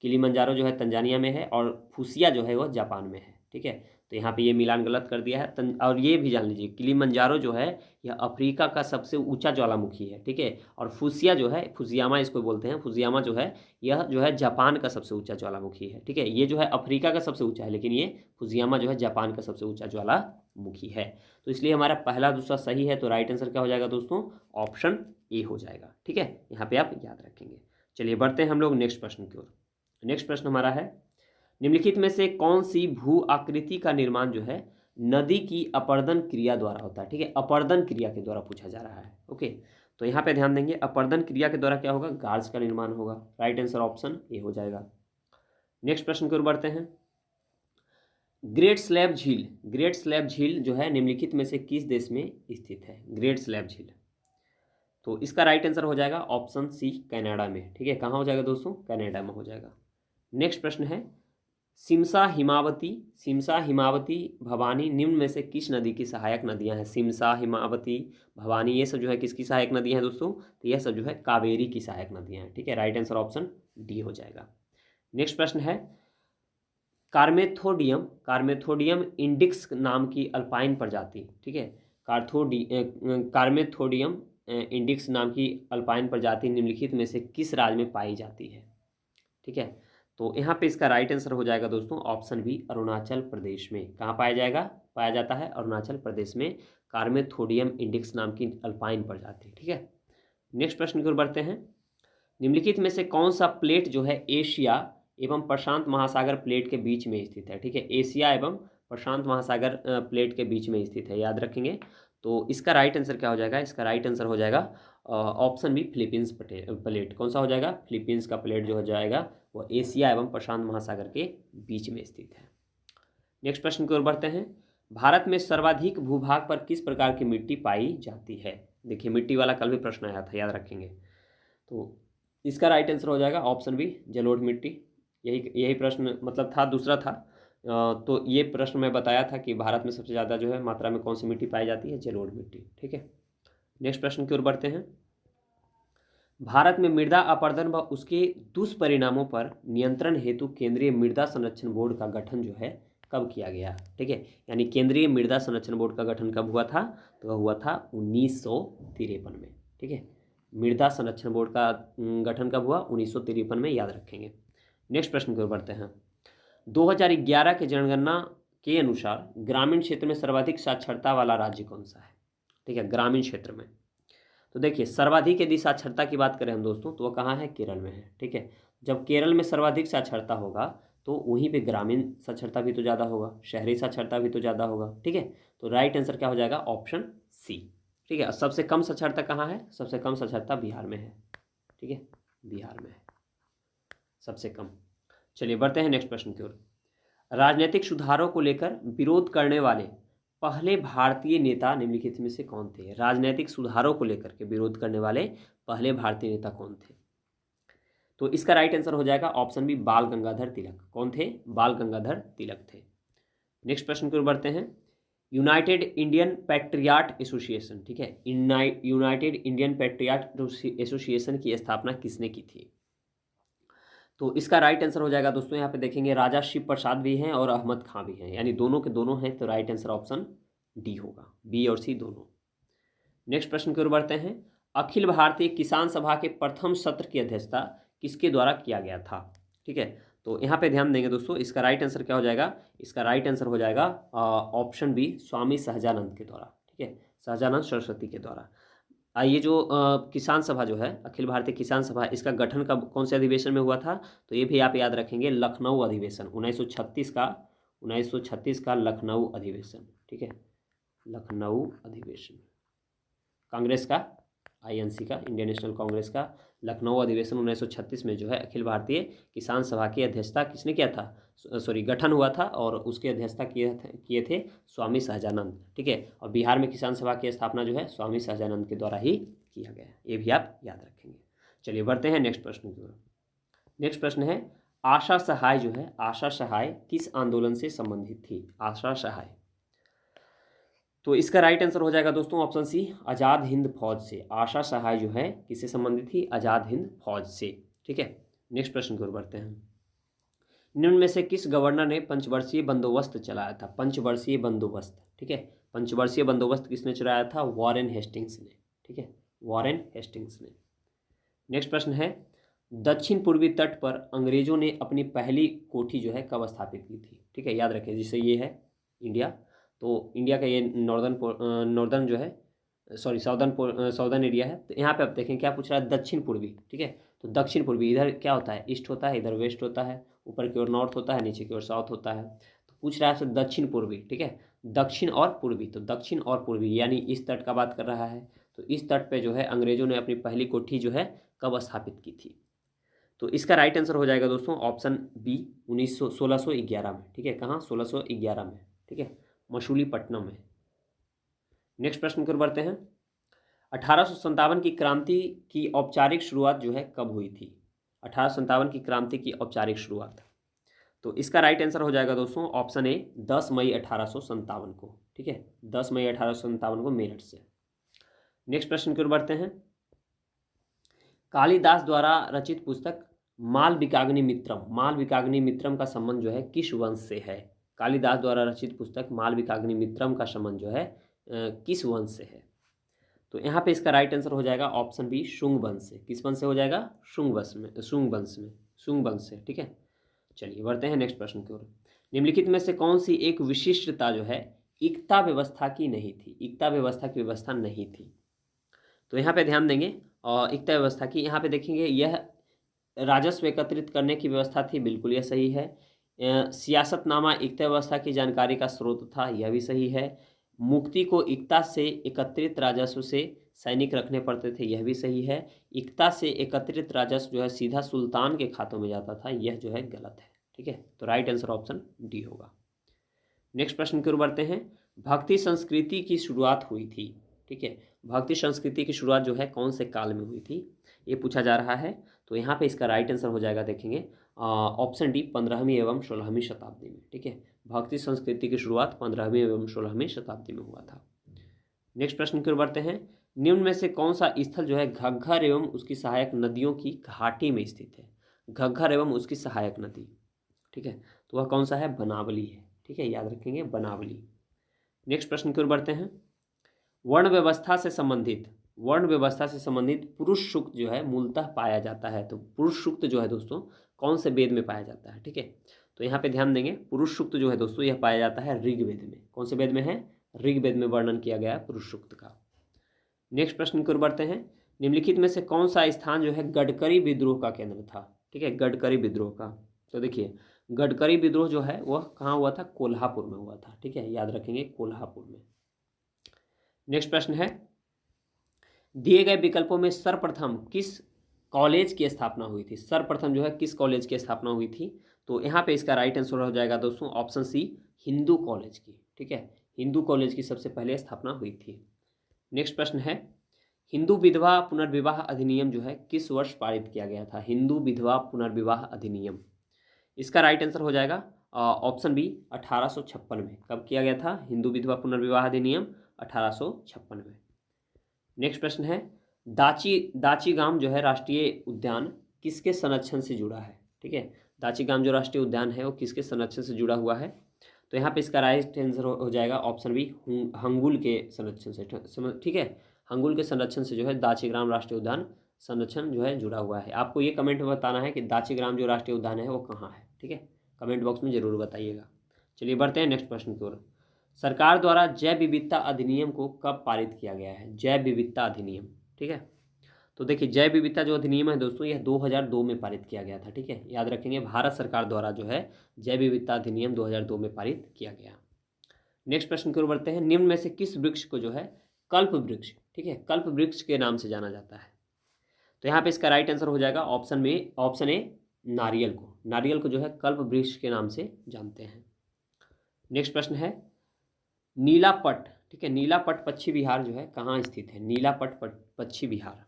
किलिमंजारो जो है तंजानिया में है और फुसिया जो है वो जापान में है। ठीक है, तो यहाँ पे ये मिलान गलत कर दिया है। और ये भी जान लीजिए किलिमंजारो जो है यह अफ्रीका का सबसे ऊंचा ज्वालामुखी है, ठीक है। और फुसिया जो है, फुजियामा इसको बोलते हैं, फुजियामा जो है यह जो है जापान का सबसे ऊंचा ज्वालामुखी है, ठीक है। ये जो है अफ्रीका का सबसे ऊंचा है, लेकिन ये फुजियामा जो है जापान का सबसे ऊंचा ज्वालामुखी है। तो इसलिए हमारा पहला दूसरा सही है, तो राइट आंसर क्या हो जाएगा दोस्तों, ऑप्शन ए हो जाएगा, ठीक है। यहाँ पे आप याद रखेंगे। चलिए बढ़ते हैं हम लोग नेक्स्ट प्रश्न की ओर। नेक्स्ट प्रश्न हमारा है, निम्नलिखित में से कौन सी भू आकृति का निर्माण जो है नदी की अपर्दन क्रिया द्वारा होता है, ठीक है। अपर्दन क्रिया के द्वारा पूछा जा रहा है, ओके। तो यहाँ पे ध्यान देंगे, अपर्दन क्रिया के द्वारा क्या होगा, गार्ज का निर्माण होगा। राइट आंसर ऑप्शन ए हो जाएगा। नेक्स्ट प्रश्न की ओर बढ़ते हैं। ग्रेट स्लैब झील, ग्रेट स्लैब झील जो है निम्नलिखित में से किस देश में स्थित है, ग्रेट स्लैब झील। तो इसका राइट आंसर हो जाएगा ऑप्शन सी, कनाडा में, ठीक है। कहाँ हो जाएगा दोस्तों, कनाडा में हो जाएगा। नेक्स्ट प्रश्न है, सिमसा हिमावती, सिमसा हिमावती भवानी निम्न में से किस नदी की सहायक नदियां हैं। सिमसा हिमावती भवानी ये सब जो है किसकी सहायक नदियां हैं दोस्तों, तो यह सब जो है कावेरी की सहायक नदियां हैं, ठीक है। राइट आंसर ऑप्शन डी हो जाएगा। नेक्स्ट प्रश्न है, कार्मेथोडियम, कार्मेथोडियम इंडिक्स नाम की अल्पाइन प्रजाति, ठीक है। कार्मेथोडियम इंडिक्स नाम की अल्पाइन प्रजाति निम्नलिखित में से किस राज्य में पाई जाती है, ठीक है। तो यहाँ पे इसका राइट आंसर हो जाएगा दोस्तों ऑप्शन बी, अरुणाचल प्रदेश में। कहाँ पाया जाएगा, पाया जाता है अरुणाचल प्रदेश में कार्मेथोडियम इंडिक्स नाम की अल्पाइन प्रजाति, ठीक है। नेक्स्ट प्रश्न की ओर बढ़ते हैं। निम्नलिखित में से कौन सा प्लेट जो है एशिया एवं प्रशांत महासागर प्लेट के बीच में स्थित है, ठीक है। एशिया एवं प्रशांत महासागर प्लेट के बीच में स्थित है, याद रखेंगे। तो इसका राइट आंसर क्या हो जाएगा, इसका राइट आंसर हो जाएगा ऑप्शन बी, फिलीपींस प्लेट। कौन सा हो जाएगा, फिलीपींस का प्लेट जो हो जाएगा वो एशिया एवं प्रशांत महासागर के बीच में स्थित है। नेक्स्ट प्रश्न की ओर बढ़ते हैं। भारत में सर्वाधिक भूभाग पर किस प्रकार की मिट्टी पाई जाती है। देखिए मिट्टी वाला कल भी प्रश्न आया था, याद रखेंगे। तो इसका राइट आंसर हो जाएगा ऑप्शन बी, जलोढ़ मिट्टी। यही प्रश्न मतलब था, दूसरा था। तो ये प्रश्न मैं बताया था कि भारत में सबसे ज़्यादा जो है मात्रा में कौन सी मिट्टी पाई जाती है, जलोढ़ मिट्टी, ठीक है। नेक्स्ट प्रश्न की ओर बढ़ते हैं। भारत में मृदा अपरदन व उसके दुष्परिणामों पर नियंत्रण हेतु केंद्रीय मृदा संरक्षण बोर्ड का गठन जो है कब किया गया, ठीक है। यानी केंद्रीय मृदा संरक्षण बोर्ड का गठन कब हुआ था, तो वह हुआ था 1953 में, ठीक है। मृदा संरक्षण बोर्ड का गठन कब हुआ, 1953 में, याद रखेंगे। नेक्स्ट प्रश्न की ओर बढ़ते हैं। 2011 के जनगणना के अनुसार ग्रामीण क्षेत्र में सर्वाधिक साक्षरता वाला राज्य कौन सा है, ठीक है, ग्रामीण क्षेत्र में। तो देखिए सर्वाधिक यदि साक्षरता की बात करें हम दोस्तों, तो वह कहाँ है, केरल में है, ठीक है। जब केरल में सर्वाधिक साक्षरता होगा तो वहीं पे ग्रामीण साक्षरता भी तो ज़्यादा होगा, शहरी साक्षरता भी तो ज़्यादा होगा, ठीक है। तो राइट आंसर क्या हो जाएगा, ऑप्शन सी, ठीक है। सबसे कम साक्षरता कहाँ है, सबसे कम साक्षरता बिहार में है, ठीक है, बिहार में है सबसे कम। चलिए बढ़ते हैं नेक्स्ट प्रश्न की ओर। राजनीतिक सुधारों को लेकर विरोध करने वाले पहले भारतीय नेता निम्नलिखित में से कौन थे। राजनीतिक सुधारों को लेकर के विरोध करने वाले पहले भारतीय नेता कौन थे। तो इसका राइट आंसर हो जाएगा ऑप्शन बी, बाल गंगाधर तिलक। कौन थे, बाल गंगाधर तिलक थे। नेक्स्ट प्रश्न की ओर बढ़ते हैं। यूनाइटेड इंडियन पैट्रियाट एसोसिएशन, ठीक है, यूनाइटेड इंडियन पैट्रियाट एसोसिएशन की स्थापना किसने की थी। तो इसका राइट आंसर हो जाएगा दोस्तों, यहाँ पे देखेंगे राजा शिव प्रसाद भी हैं और अहमद खां भी हैं, यानी दोनों के दोनों हैं। तो राइट आंसर ऑप्शन डी होगा, बी और सी दोनों। नेक्स्ट प्रश्न की ओर बढ़ते हैं। अखिल भारतीय किसान सभा के प्रथम सत्र की अध्यक्षता किसके द्वारा किया गया था, ठीक है। तो यहाँ पे ध्यान देंगे दोस्तों, इसका राइट आंसर क्या हो जाएगा, इसका राइट आंसर हो जाएगा ऑप्शन बी, स्वामी सहजानंद के द्वारा, ठीक है, सहजानंद सरस्वती के द्वारा। ये जो किसान सभा जो है, अखिल भारतीय किसान सभा, इसका गठन कब, कौन से अधिवेशन में हुआ था, तो ये भी आप याद रखेंगे, लखनऊ अधिवेशन 1936 का लखनऊ अधिवेशन, ठीक है, लखनऊ अधिवेशन। कांग्रेस का, आईएनसी का, इंडियन नेशनल कांग्रेस का लखनऊ अधिवेशन 1936 में जो है अखिल भारतीय किसान सभा की अध्यक्षता किसने किया था, गठन हुआ था, और उसकी अध्यक्षता किए थे स्वामी सहजानंद, ठीक है। और बिहार में किसान सभा की स्थापना जो है स्वामी सहजानंद के द्वारा ही किया गया, ये भी आप याद रखेंगे। चलिए बढ़ते हैं नेक्स्ट प्रश्न की ओर। नेक्स्ट प्रश्न है, आशा सहाय जो है, आशा सहाय किस आंदोलन से संबंधित थी, आशा सहाय। तो इसका राइट आंसर हो जाएगा दोस्तों ऑप्शन सी, आज़ाद हिंद फौज से। आशा सहाय जो है किससे संबंधित थी, आज़ाद हिंद फौज से, ठीक है। नेक्स्ट प्रश्न की ओर बढ़ते हैं। निम्न में से किस गवर्नर ने पंचवर्षीय बंदोबस्त चलाया था? पंचवर्षीय बंदोबस्त, ठीक है, पंचवर्षीय बंदोबस्त किसने चलाया था? वॉरेन हेस्टिंग्स ने, ठीक है, वॉरेन हेस्टिंग्स ने। नेक्स्ट प्रश्न है, दक्षिण पूर्वी तट पर अंग्रेजों ने अपनी पहली कोठी जो है कब स्थापित की थी? ठीक है, याद रखें, जैसे ये है इंडिया, तो इंडिया का ये नॉर्दर्न जो है, सॉरी साउदर्न एरिया है। तो यहाँ पे आप देखें क्या पूछ रहा है, दक्षिण पूर्वी, ठीक है, तो दक्षिण पूर्वी इधर क्या होता है, ईस्ट होता है, इधर वेस्ट होता है, ऊपर की ओर नॉर्थ होता है, नीचे की ओर साउथ होता है। तो पूछ रहा है आपसे दक्षिण पूर्वी, ठीक है, दक्षिण और पूर्वी, तो दक्षिण और पूर्वी यानी इस तट का बात कर रहा है। तो इस तट पे जो है अंग्रेजों ने अपनी पहली कोठी जो है कब स्थापित की थी? तो इसका राइट आंसर हो जाएगा दोस्तों ऑप्शन बी, 1611 में, ठीक है, कहाँ, 1611 में, ठीक है, मछलीपट्टनम में। नेक्स्ट प्रश्न की ओर बढ़ते हैं, 1857 की क्रांति की औपचारिक शुरुआत जो है कब हुई थी? 1857 की क्रांति की औपचारिक शुरुआत, तो इसका राइट आंसर हो जाएगा दोस्तों ऑप्शन ए, 10 मई 1857 को, ठीक है, 10 मई 1857 को मेरठ से। नेक्स्ट प्रश्न की ओर बढ़ते हैं, कालिदास द्वारा रचित पुस्तक मालविकाग्नि मित्रम का संबंध जो है किस वंश से है? कालिदास द्वारा रचित पुस्तक मालविकाग्नि मित्रम का संबंध जो है किस वंश से है? तो यहाँ पे इसका राइट आंसर हो जाएगा ऑप्शन बी, शुंग वंश से। किस वंश से हो जाएगा? शुंग वंश से, ठीक है। चलिए बढ़ते हैं नेक्स्ट प्रश्न की ओर। निम्नलिखित में से कौन सी एक विशिष्टता जो है इक्ता व्यवस्था की नहीं थी? इक्ता व्यवस्था की व्यवस्था नहीं थी, तो यहाँ पे ध्यान देंगे। और इक्ता व्यवस्था की यहाँ पे देखेंगे, यह राजस्व एकत्रित करने की व्यवस्था थी, बिल्कुल यह सही है। सियासतनामा इक्ता व्यवस्था की जानकारी का स्रोत था, यह भी सही है। मुक्ति को इक्ता से एकत्रित राजस्व से सैनिक रखने पड़ते थे, यह भी सही है। इक्ता से एकत्रित राजस्व जो है सीधा सुल्तान के खातों में जाता था, यह जो है गलत है, ठीक है। तो राइट आंसर ऑप्शन डी होगा। नेक्स्ट प्रश्न की ओर बढ़ते हैं, भक्ति संस्कृति की शुरुआत हुई थी, ठीक है, भक्ति संस्कृति की शुरुआत जो है कौन से काल में हुई थी, ये पूछा जा रहा है। तो यहाँ पे इसका राइट आंसर हो जाएगा, देखेंगे ऑप्शन डी, 15वीं एवं 16वीं शताब्दी में, ठीक है। भक्ति संस्कृति की शुरुआत 15वीं एवं 16वीं शताब्दी में हुआ था। नेक्स्ट प्रश्न की ओर बढ़ते हैं, निम्न में से कौन सा स्थल जो है घग्घर एवं उसकी सहायक नदियों की घाटी में स्थित है? घग्घर एवं उसकी सहायक नदी, ठीक है, तो वह कौन सा है? बनावली है, ठीक है, याद रखेंगे बनावली। नेक्स्ट प्रश्न की ओर बढ़ते हैं, वर्ण व्यवस्था से संबंधित पुरुष सूक्त जो है मूलतः पाया जाता है। तो पुरुष सूक्त जो है दोस्तों कौन से वेद में पाया जाता है, ठीक है, तो यहाँ पे ध्यान देंगे, पुरुष सूक्त जो है दोस्तों यह पाया जाता है ऋग्वेद में। कौन से वेद में है? ऋग्वेद में वर्णन किया गया है पुरुष सूक्त का। नेक्स्ट प्रश्न की ओर बढ़ते हैं, निम्नलिखित में से कौन सा स्थान जो है गडकरी विद्रोह का केंद्र था, ठीक है, गडकरी विद्रोह का। तो देखिए गडकरी विद्रोह जो है वह कहाँ हुआ था? कोल्हापुर में हुआ था, ठीक है, याद रखेंगे कोल्हापुर में। नेक्स्ट प्रश्न है, दिए गए विकल्पों में सर्वप्रथम किस कॉलेज की स्थापना हुई थी? सर्वप्रथम जो है किस कॉलेज की स्थापना हुई थी? तो यहाँ पे इसका राइट आंसर हो जाएगा दोस्तों ऑप्शन सी, हिंदू कॉलेज की, ठीक है, हिंदू कॉलेज की सबसे पहले स्थापना हुई थी। नेक्स्ट प्रश्न है, हिंदू विधवा पुनर्विवाह अधिनियम जो है किस वर्ष पारित किया गया था? हिंदू विधवा पुनर्विवाह अधिनियम, इसका राइट आंसर हो जाएगा ऑप्शन बी, 1856 में। कब किया गया था हिंदू विधवा पुनर्विवाह अधिनियम? 1856 में। नेक्स्ट प्रश्न है, दाची गाम जो है राष्ट्रीय उद्यान किसके संरक्षण से जुड़ा है? ठीक है, दाची गाम जो राष्ट्रीय उद्यान है वो किसके संरक्षण से जुड़ा हुआ है? तो यहाँ पे इसका राइट आंसर हो जाएगा ऑप्शन बी, हंगुल के संरक्षण से, ठीक है, हंगुल के संरक्षण से जो है दाची-ग्राम राष्ट्रीय उद्यान संरक्षण जो है जुड़ा हुआ है। आपको ये कमेंट में बताना है कि दाची-ग्राम जो राष्ट्रीय उद्यान है वो कहाँ है, ठीक है, कमेंट बॉक्स में जरूर बताइएगा। चलिए बढ़ते हैं नेक्स्ट प्रश्न की ओर। सरकार द्वारा जैव विविधता अधिनियम को कब पारित किया गया है? जैव विविधता अधिनियम, ठीक है, तो देखिए जैव विविधता जो अधिनियम है दोस्तों यह 2002 में पारित किया गया था, ठीक है, याद रखेंगे भारत सरकार द्वारा जो है जैव विविधता अधिनियम 2002 में पारित किया गया। नेक्स्ट प्रश्न की ओर बढ़ते हैं, निम्न में से किस वृक्ष को जो है कल्प वृक्ष, ठीक है, कल्प वृक्ष के नाम से जाना जाता है? तो यहाँ पे इसका राइट आंसर हो जाएगा ऑप्शन ए, नारियल को जो है कल्प वृक्ष के नाम से जानते हैं। नेक्स्ट प्रश्न है, नीलापट, ठीक है, नीलापट पक्षी विहार जो है कहाँ स्थित है? नीलापट पक्षी विहार,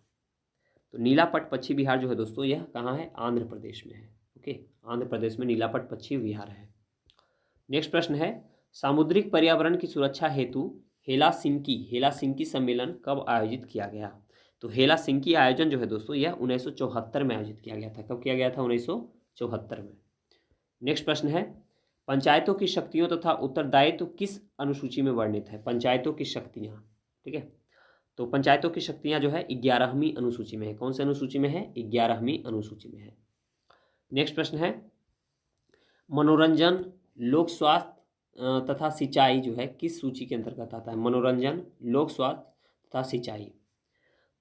तो नीलापट पक्षी विहार जो है दोस्तों यह कहाँ है? आंध्र प्रदेश में है, ओके, आंध्र प्रदेश में नीलापट पक्षी विहार है। नेक्स्ट प्रश्न है, सामुद्रिक पर्यावरण की सुरक्षा हेतु हेलासिंकी सम्मेलन कब आयोजित किया गया? तो हेलासिंकी आयोजन जो है दोस्तों यह 1974 में आयोजित किया गया था। कब किया गया था? 1974 में। नेक्स्ट प्रश्न है, पंचायतों की शक्तियों तथा उत्तरदायित्व किस अनुसूची में वर्णित है? पंचायतों की शक्तियाँ, ठीक है, तो पंचायतों की शक्तियाँ जो है 11वीं अनुसूची में है। कौन सी अनुसूची में है? 11वीं अनुसूची में है। नेक्स्ट प्रश्न है, मनोरंजन, लोक स्वास्थ्य तथा सिंचाई जो है किस सूची के अंतर्गत आता है? मनोरंजन, लोक स्वास्थ्य तथा सिंचाई।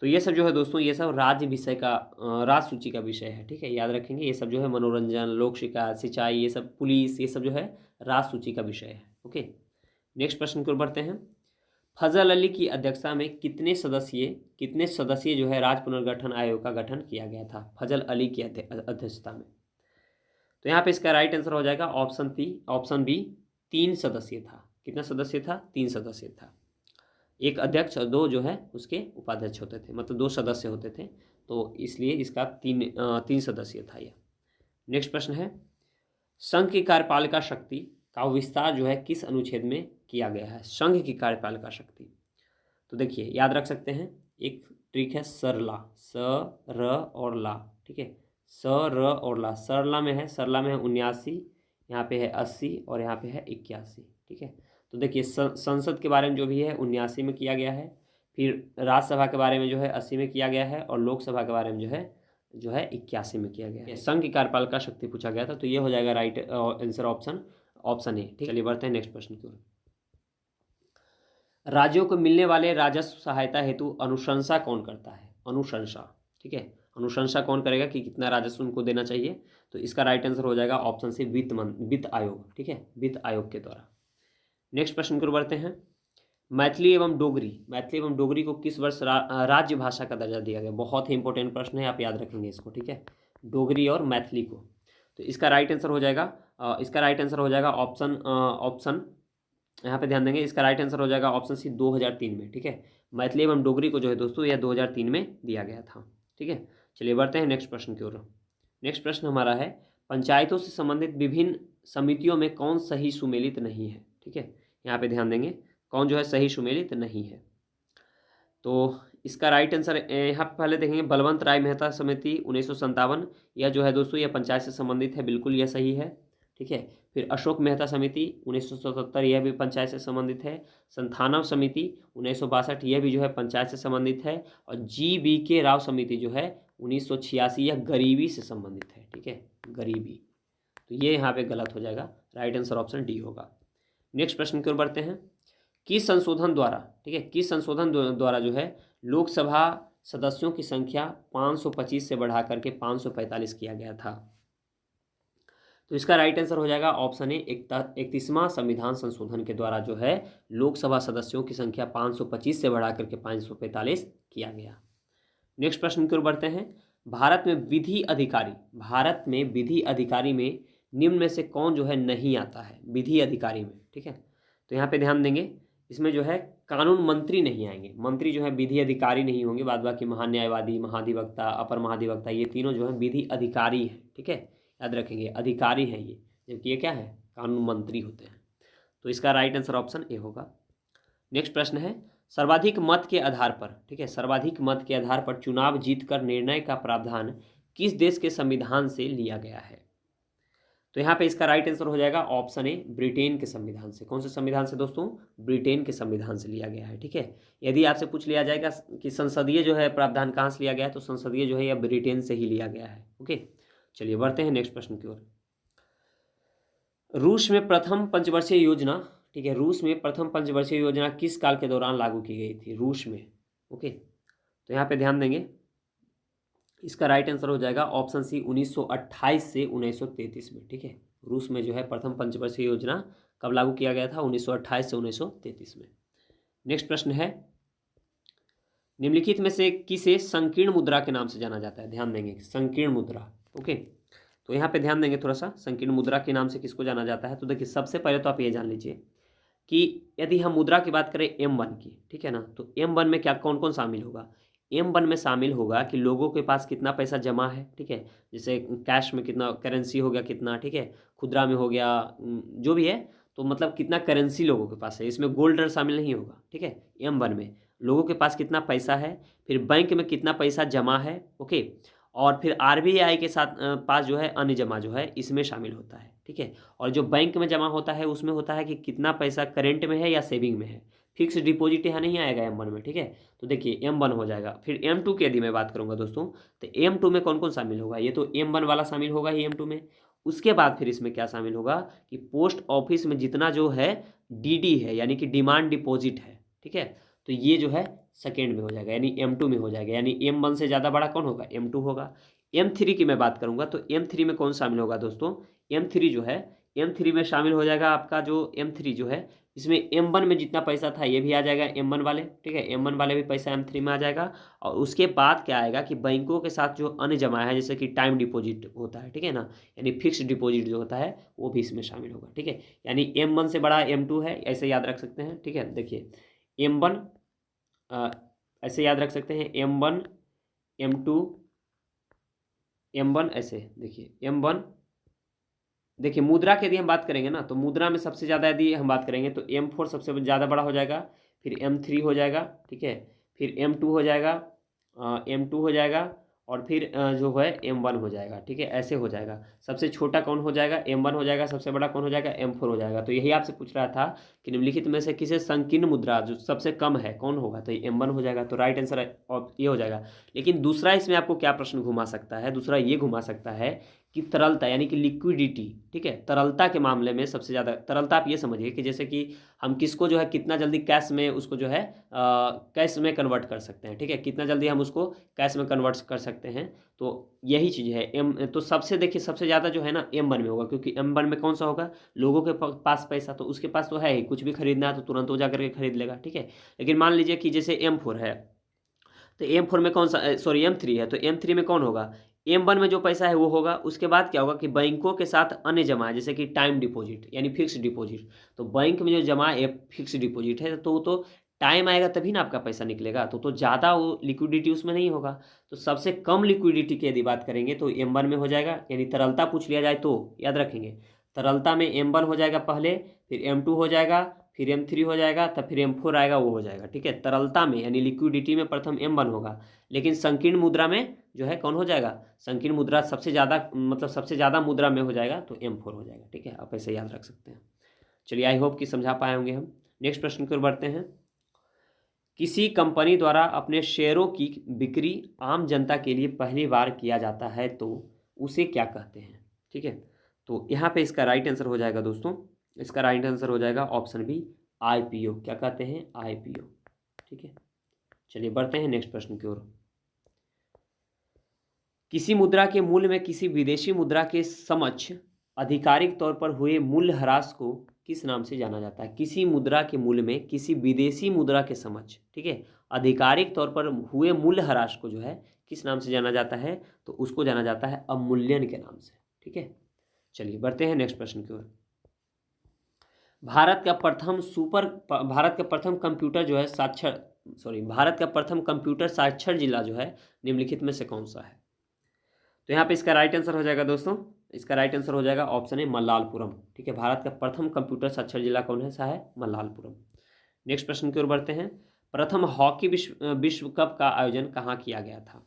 तो ये सब जो है दोस्तों, ये सब राज्य विषय का राज्य सूची का विषय है, ठीक है, याद रखेंगे। ये सब जो है मनोरंजन, लोक शिकायत, सिंचाई, ये सब पुलिस, ये सब जो है राज्य सूची का विषय है। ओके, नेक्स्ट प्रश्न की ओर बढ़ते हैं। फजल अली की अध्यक्षता में कितने सदस्यीय जो है राज्य पुनर्गठन आयोग का गठन किया गया था? फजल अली की अध्यक्षता में। तो यहाँ पे इसका राइट आंसर हो जाएगा ऑप्शन बी, 3 सदस्यीय था। कितना सदस्य था? 3 सदस्य था। एक अध्यक्ष और 2 जो है उसके उपाध्यक्ष होते थे, मतलब 2 सदस्य होते थे, तो इसलिए इसका 3 सदस्यीय था यह। नेक्स्ट प्रश्न है, संघ की कार्यपालिका शक्ति का विस्तार जो है किस अनुच्छेद में किया गया है? संघ की कार्यपालिका शक्ति, तो देखिए याद रख सकते हैं, एक ट्रिक है सरला, स र और ला, ठीक है, स र और ला। सरला में है 79, यहाँ पे है 80 और यहाँ पे है 81, ठीक है। तो देखिए संसद के बारे में जो भी है 79 में किया गया है, फिर राज्यसभा के बारे में जो है 80 में किया गया है, और लोकसभा के बारे में जो है 81 में किया गया है। संघ की कार्यपालिका शक्ति पूछा गया था, तो ये हो जाएगा राइट आंसर ऑप्शन ए। ठीक, चलिए बढ़ते हैं नेक्स्ट प्रश्न की ओर। राज्यों को मिलने वाले राजस्व सहायता हेतु अनुशंसा कौन करता है? अनुशंसा, ठीक है, अनुशंसा कौन करेगा कि कितना राजस्व उनको देना चाहिए? तो इसका राइट आंसर हो जाएगा ऑप्शन सी, वित्त आयोग, ठीक है, वित्त आयोग के द्वारा। नेक्स्ट प्रश्न की ओर बढ़ते हैं। मैथिली एवं डोगरी को किस वर्ष राज्य भाषा का दर्जा दिया गया? बहुत ही इंपॉर्टेंट प्रश्न है, आप याद रखेंगे इसको, ठीक है, डोगरी और मैथिली को। तो इसका राइट आंसर हो जाएगा ऑप्शन यहाँ पे ध्यान देंगे, इसका राइट आंसर हो जाएगा ऑप्शन सी, 2003 में, ठीक है। मैथिली एवं डोगरी को जो है दोस्तों यह 2003 में दिया गया था, ठीक है। चलिए बढ़ते हैं नेक्स्ट प्रश्न की ओर। नेक्स्ट प्रश्न हमारा है, पंचायतों से संबंधित विभिन्न समितियों में कौन सही सुमेलित नहीं है? ठीक है, यहाँ पे ध्यान देंगे, कौन जो है सही सुमेलित नहीं है। तो इसका राइट आंसर यहाँ पे पहले देखेंगे, बलवंत राय मेहता समिति 1957, यह जो है दोस्तों यह पंचायत से संबंधित है, बिल्कुल यह सही है, ठीक है। फिर अशोक मेहता समिति 1977, यह भी पंचायत से संबंधित है। संथानव समिति 1962, यह भी जो है पंचायत से संबंधित है। और GBK राव समिति जो है 1986, यह गरीबी से संबंधित है, ठीक है, गरीबी। तो ये यहाँ पे गलत हो जाएगा, राइट आंसर ऑप्शन डी होगा। नेक्स्ट प्रश्न की ओर बढ़ते हैं। किस संशोधन द्वारा, ठीक है, किस संशोधन द्वारा जो है लोकसभा सदस्यों की संख्या 525 से बढ़ा करके 545 किया गया था? तो इसका राइट आंसर हो जाएगा ऑप्शन ए, 31वां संविधान संशोधन के द्वारा जो है लोकसभा सदस्यों की संख्या 525 से बढ़ा करके 545 किया गया। नेक्स्ट प्रश्न की ओर बढ़ते हैं। भारत में विधि अधिकारी में निम्न में से कौन जो है नहीं आता है? विधि अधिकारी में, ठीक है, तो यहाँ पे ध्यान देंगे, इसमें जो है कानून मंत्री नहीं आएंगे, मंत्री जो है विधि अधिकारी नहीं होंगे, बाद बाकी महान्यायवादी, महाधिवक्ता, अपर महाधिवक्ता, ये तीनों जो है विधि अधिकारी हैं, ठीक है, याद रखेंगे, अधिकारी हैं ये, जबकि ये क्या है, कानून मंत्री होते हैं। तो इसका राइट आंसर ऑप्शन ए होगा। नेक्स्ट प्रश्न है, सर्वाधिक मत के आधार पर, ठीक है, सर्वाधिक मत के आधार पर चुनाव जीतकर निर्णय का प्रावधान किस देश के संविधान से लिया गया है? तो यहाँ पे इसका राइट आंसर हो जाएगा ऑप्शन ए, ब्रिटेन के संविधान से। कौन से संविधान से दोस्तों? ब्रिटेन के संविधान से लिया गया है, ठीक है। यदि आपसे पूछ लिया जाएगा कि संसदीय जो है प्रावधान कहाँ से लिया गया है, तो संसदीय जो है यह ब्रिटेन से ही लिया गया है। ओके, चलिए बढ़ते हैं नेक्स्ट प्रश्न की ओर। रूस में प्रथम पंचवर्षीय योजना, ठीक है, रूस में प्रथम पंचवर्षीय योजना किस काल के दौरान लागू की गई थी? रूस में, ओके, तो यहाँ पे ध्यान देंगे, इसका राइट आंसर हो जाएगा ऑप्शन सी, 1928 से 1933 में, ठीक है। रूस में जो है प्रथम पंचवर्षीय योजना कब लागू किया गया था? 1928 से 1933 में। नेक्स्ट प्रश्न है, निम्नलिखित में से किसे संकीर्ण मुद्रा के नाम से जाना जाता है? ध्यान देंगे, संकीर्ण मुद्रा, ओके, तो यहाँ पे ध्यान देंगे थोड़ा सा, संकीर्ण मुद्रा के नाम से किसको जाना जाता है? तो देखिए सबसे पहले तो आप ये जान लीजिए कि यदि हम मुद्रा की बात करें M1 की, ठीक है ना, तो M1 में क्या कौन कौन शामिल होगा? M1 में शामिल होगा कि लोगों के पास कितना पैसा जमा है, ठीक है, जैसे कैश में कितना, करेंसी हो गया कितना, ठीक है, खुदरा में हो गया, जो भी है, तो मतलब कितना करेंसी लोगों के पास है, इसमें गोल्ड शामिल नहीं होगा, ठीक है। M1 में लोगों के पास कितना पैसा है, फिर बैंक में कितना पैसा जमा है, ओके, और फिर आरबीआई के साथ पास जो है अन्य जमा जो है इसमें शामिल होता है, ठीक है। और जो बैंक में जमा होता है उसमें होता है कि कितना पैसा करेंट में है या सेविंग में है। फिक्स डिपॉजिट यहाँ नहीं आएगा M1 में, ठीक है। तो देखिए M1 हो जाएगा। फिर M2 की यदि मैं बात करूँगा दोस्तों, तो M2 में कौन कौन शामिल होगा, ये तो M1 वाला शामिल होगा ही M2 में। उसके बाद फिर इसमें क्या शामिल होगा कि पोस्ट ऑफिस में जितना जो है DD है यानी कि डिमांड डिपॉजिट है, ठीक है। तो ये जो है सेकेंड में हो जाएगा यानी M2 में हो जाएगा, यानी M1 से ज़्यादा बड़ा कौन होगा, M2 होगा। M3 की मैं बात करूँगा तो M3 में कौन शामिल होगा दोस्तों, M3 जो है M3 में शामिल हो जाएगा आपका जो M3 जो है, इसमें M1 में जितना पैसा था ये भी आ जाएगा M1 वाले, ठीक है। M1 वाले भी पैसा M3 में आ जाएगा। और उसके बाद क्या आएगा कि बैंकों के साथ जो अन्य जमा है जैसे कि टाइम डिपॉजिट होता है, ठीक है ना, यानी फिक्स डिपॉजिट जो होता है वो भी इसमें शामिल होगा, ठीक है। यानी M1 से बड़ा M2 है, ऐसे याद रख सकते हैं, ठीक है। देखिए M1 ऐसे याद रख सकते हैं M1 M2 M1 ऐसे देखिए M1। देखिए मुद्रा की यदि हम बात करेंगे ना तो मुद्रा में सबसे ज़्यादा यदि हम बात करेंगे तो M4 सबसे ज़्यादा बड़ा हो जाएगा, फिर M3 हो जाएगा, ठीक है, फिर M2 हो जाएगा, M2 हो जाएगा, और फिर जो है M1 हो जाएगा, ठीक है। ऐसे हो जाएगा। सबसे छोटा कौन हो जाएगा, M1 हो जाएगा। सबसे बड़ा कौन हो जाएगा, M4 हो जाएगा। तो यही आपसे पूछ रहा था कि निम्नलिखित में से किसे संकीर्ण मुद्रा जो सबसे कम है कौन होगा, तो ये M1 हो जाएगा। तो राइट आंसर ये हो जाएगा। लेकिन दूसरा इसमें आपको क्या प्रश्न घुमा सकता है, दूसरा ये घुमा सकता है कि तरलता यानी कि लिक्विडिटी, ठीक है। तरलता के मामले में सबसे ज़्यादा तरलता आप ये समझिए कि जैसे कि हम किसको जो है कितना जल्दी कैश में उसको जो है कैश में कन्वर्ट कर सकते हैं, ठीक है, कितना जल्दी हम उसको कैश में कन्वर्ट कर सकते हैं। तो यही चीज़ है M। तो सबसे देखिए सबसे ज़्यादा जो है ना M1 में होगा, क्योंकि M1 में कौन सा होगा, लोगों के पास पैसा, तो उसके पास तो है ही, कुछ भी खरीदना है तो तुरंत वो जा करके खरीद लेगा, ठीक है। लेकिन मान लीजिए कि जैसे M4 है, तो M4 में कौन सा, सॉरी M3 है, तो M3 में कौन होगा, M1 में जो पैसा है वो होगा। उसके बाद क्या होगा कि बैंकों के साथ अन्य जमा है जैसे कि टाइम डिपॉजिट यानी फिक्स डिपॉजिट। तो बैंक में जो जमा है फिक्स डिपॉजिट है तो वो तो टाइम आएगा तभी ना आपका पैसा निकलेगा, तो ज़्यादा वो लिक्विडिटी उसमें नहीं होगा। तो सबसे कम लिक्विडिटी की यदि बात करेंगे तो M1 में हो जाएगा। यानी तरलता पूछ लिया जाए तो याद रखेंगे, तरलता में M1 हो जाएगा पहले, फिर M2 हो जाएगा, फिर M3 हो जाएगा, तब फिर M4 आएगा, वो हो जाएगा, ठीक है। तरलता में यानी लिक्विडिटी में प्रथम M1 होगा। लेकिन संकीर्ण मुद्रा में जो है कौन हो जाएगा, संकीर्ण मुद्रा सबसे ज़्यादा मतलब सबसे ज़्यादा मुद्रा में हो जाएगा तो M4 हो जाएगा, ठीक है। आप ऐसे याद रख सकते हैं। चलिए आई होप कि समझा पाए होंगे हम। नेक्स्ट प्रश्न की ओर बढ़ते हैं। किसी कंपनी द्वारा अपने शेयरों की बिक्री आम जनता के लिए पहली बार किया जाता है तो उसे क्या कहते हैं, ठीक है। तो यहाँ पे इसका राइट आंसर हो जाएगा दोस्तों, इसका राइट आंसर हो जाएगा ऑप्शन बी IPO। क्या कहते हैं, IPO, ठीक है। चलिए बढ़ते हैं नेक्स्ट प्रश्न की ओर। किसी मुद्रा के मूल्य में किसी विदेशी मुद्रा के समक्ष आधिकारिक तौर पर हुए मूल्य ह्रास को किस नाम से जाना जाता है। किसी मुद्रा के मूल्य में किसी विदेशी मुद्रा के समक्ष, ठीक है, आधिकारिक तौर पर हुए मूल्य ह्रास को जो है किस नाम से जाना जाता है, तो उसको जाना जाता है अवमूल्यन के नाम से, ठीक है। चलिए बढ़ते हैं नेक्स्ट प्रश्न की ओर। भारत का प्रथम कंप्यूटर जो है भारत का प्रथम कंप्यूटर साक्षर जिला जो है निम्नलिखित में से कौन सा है। तो यहाँ पे इसका राइट आंसर हो जाएगा दोस्तों, इसका राइट आंसर हो जाएगा ऑप्शन ए मल्लालपुरम, ठीक है। भारत का प्रथम कंप्यूटर साक्षर जिला कौन है, सा है मल्लालपुरम। नेक्स्ट प्रश्न की ओर बढ़ते हैं। प्रथम हॉकी विश्व कप का आयोजन कहाँ किया गया था।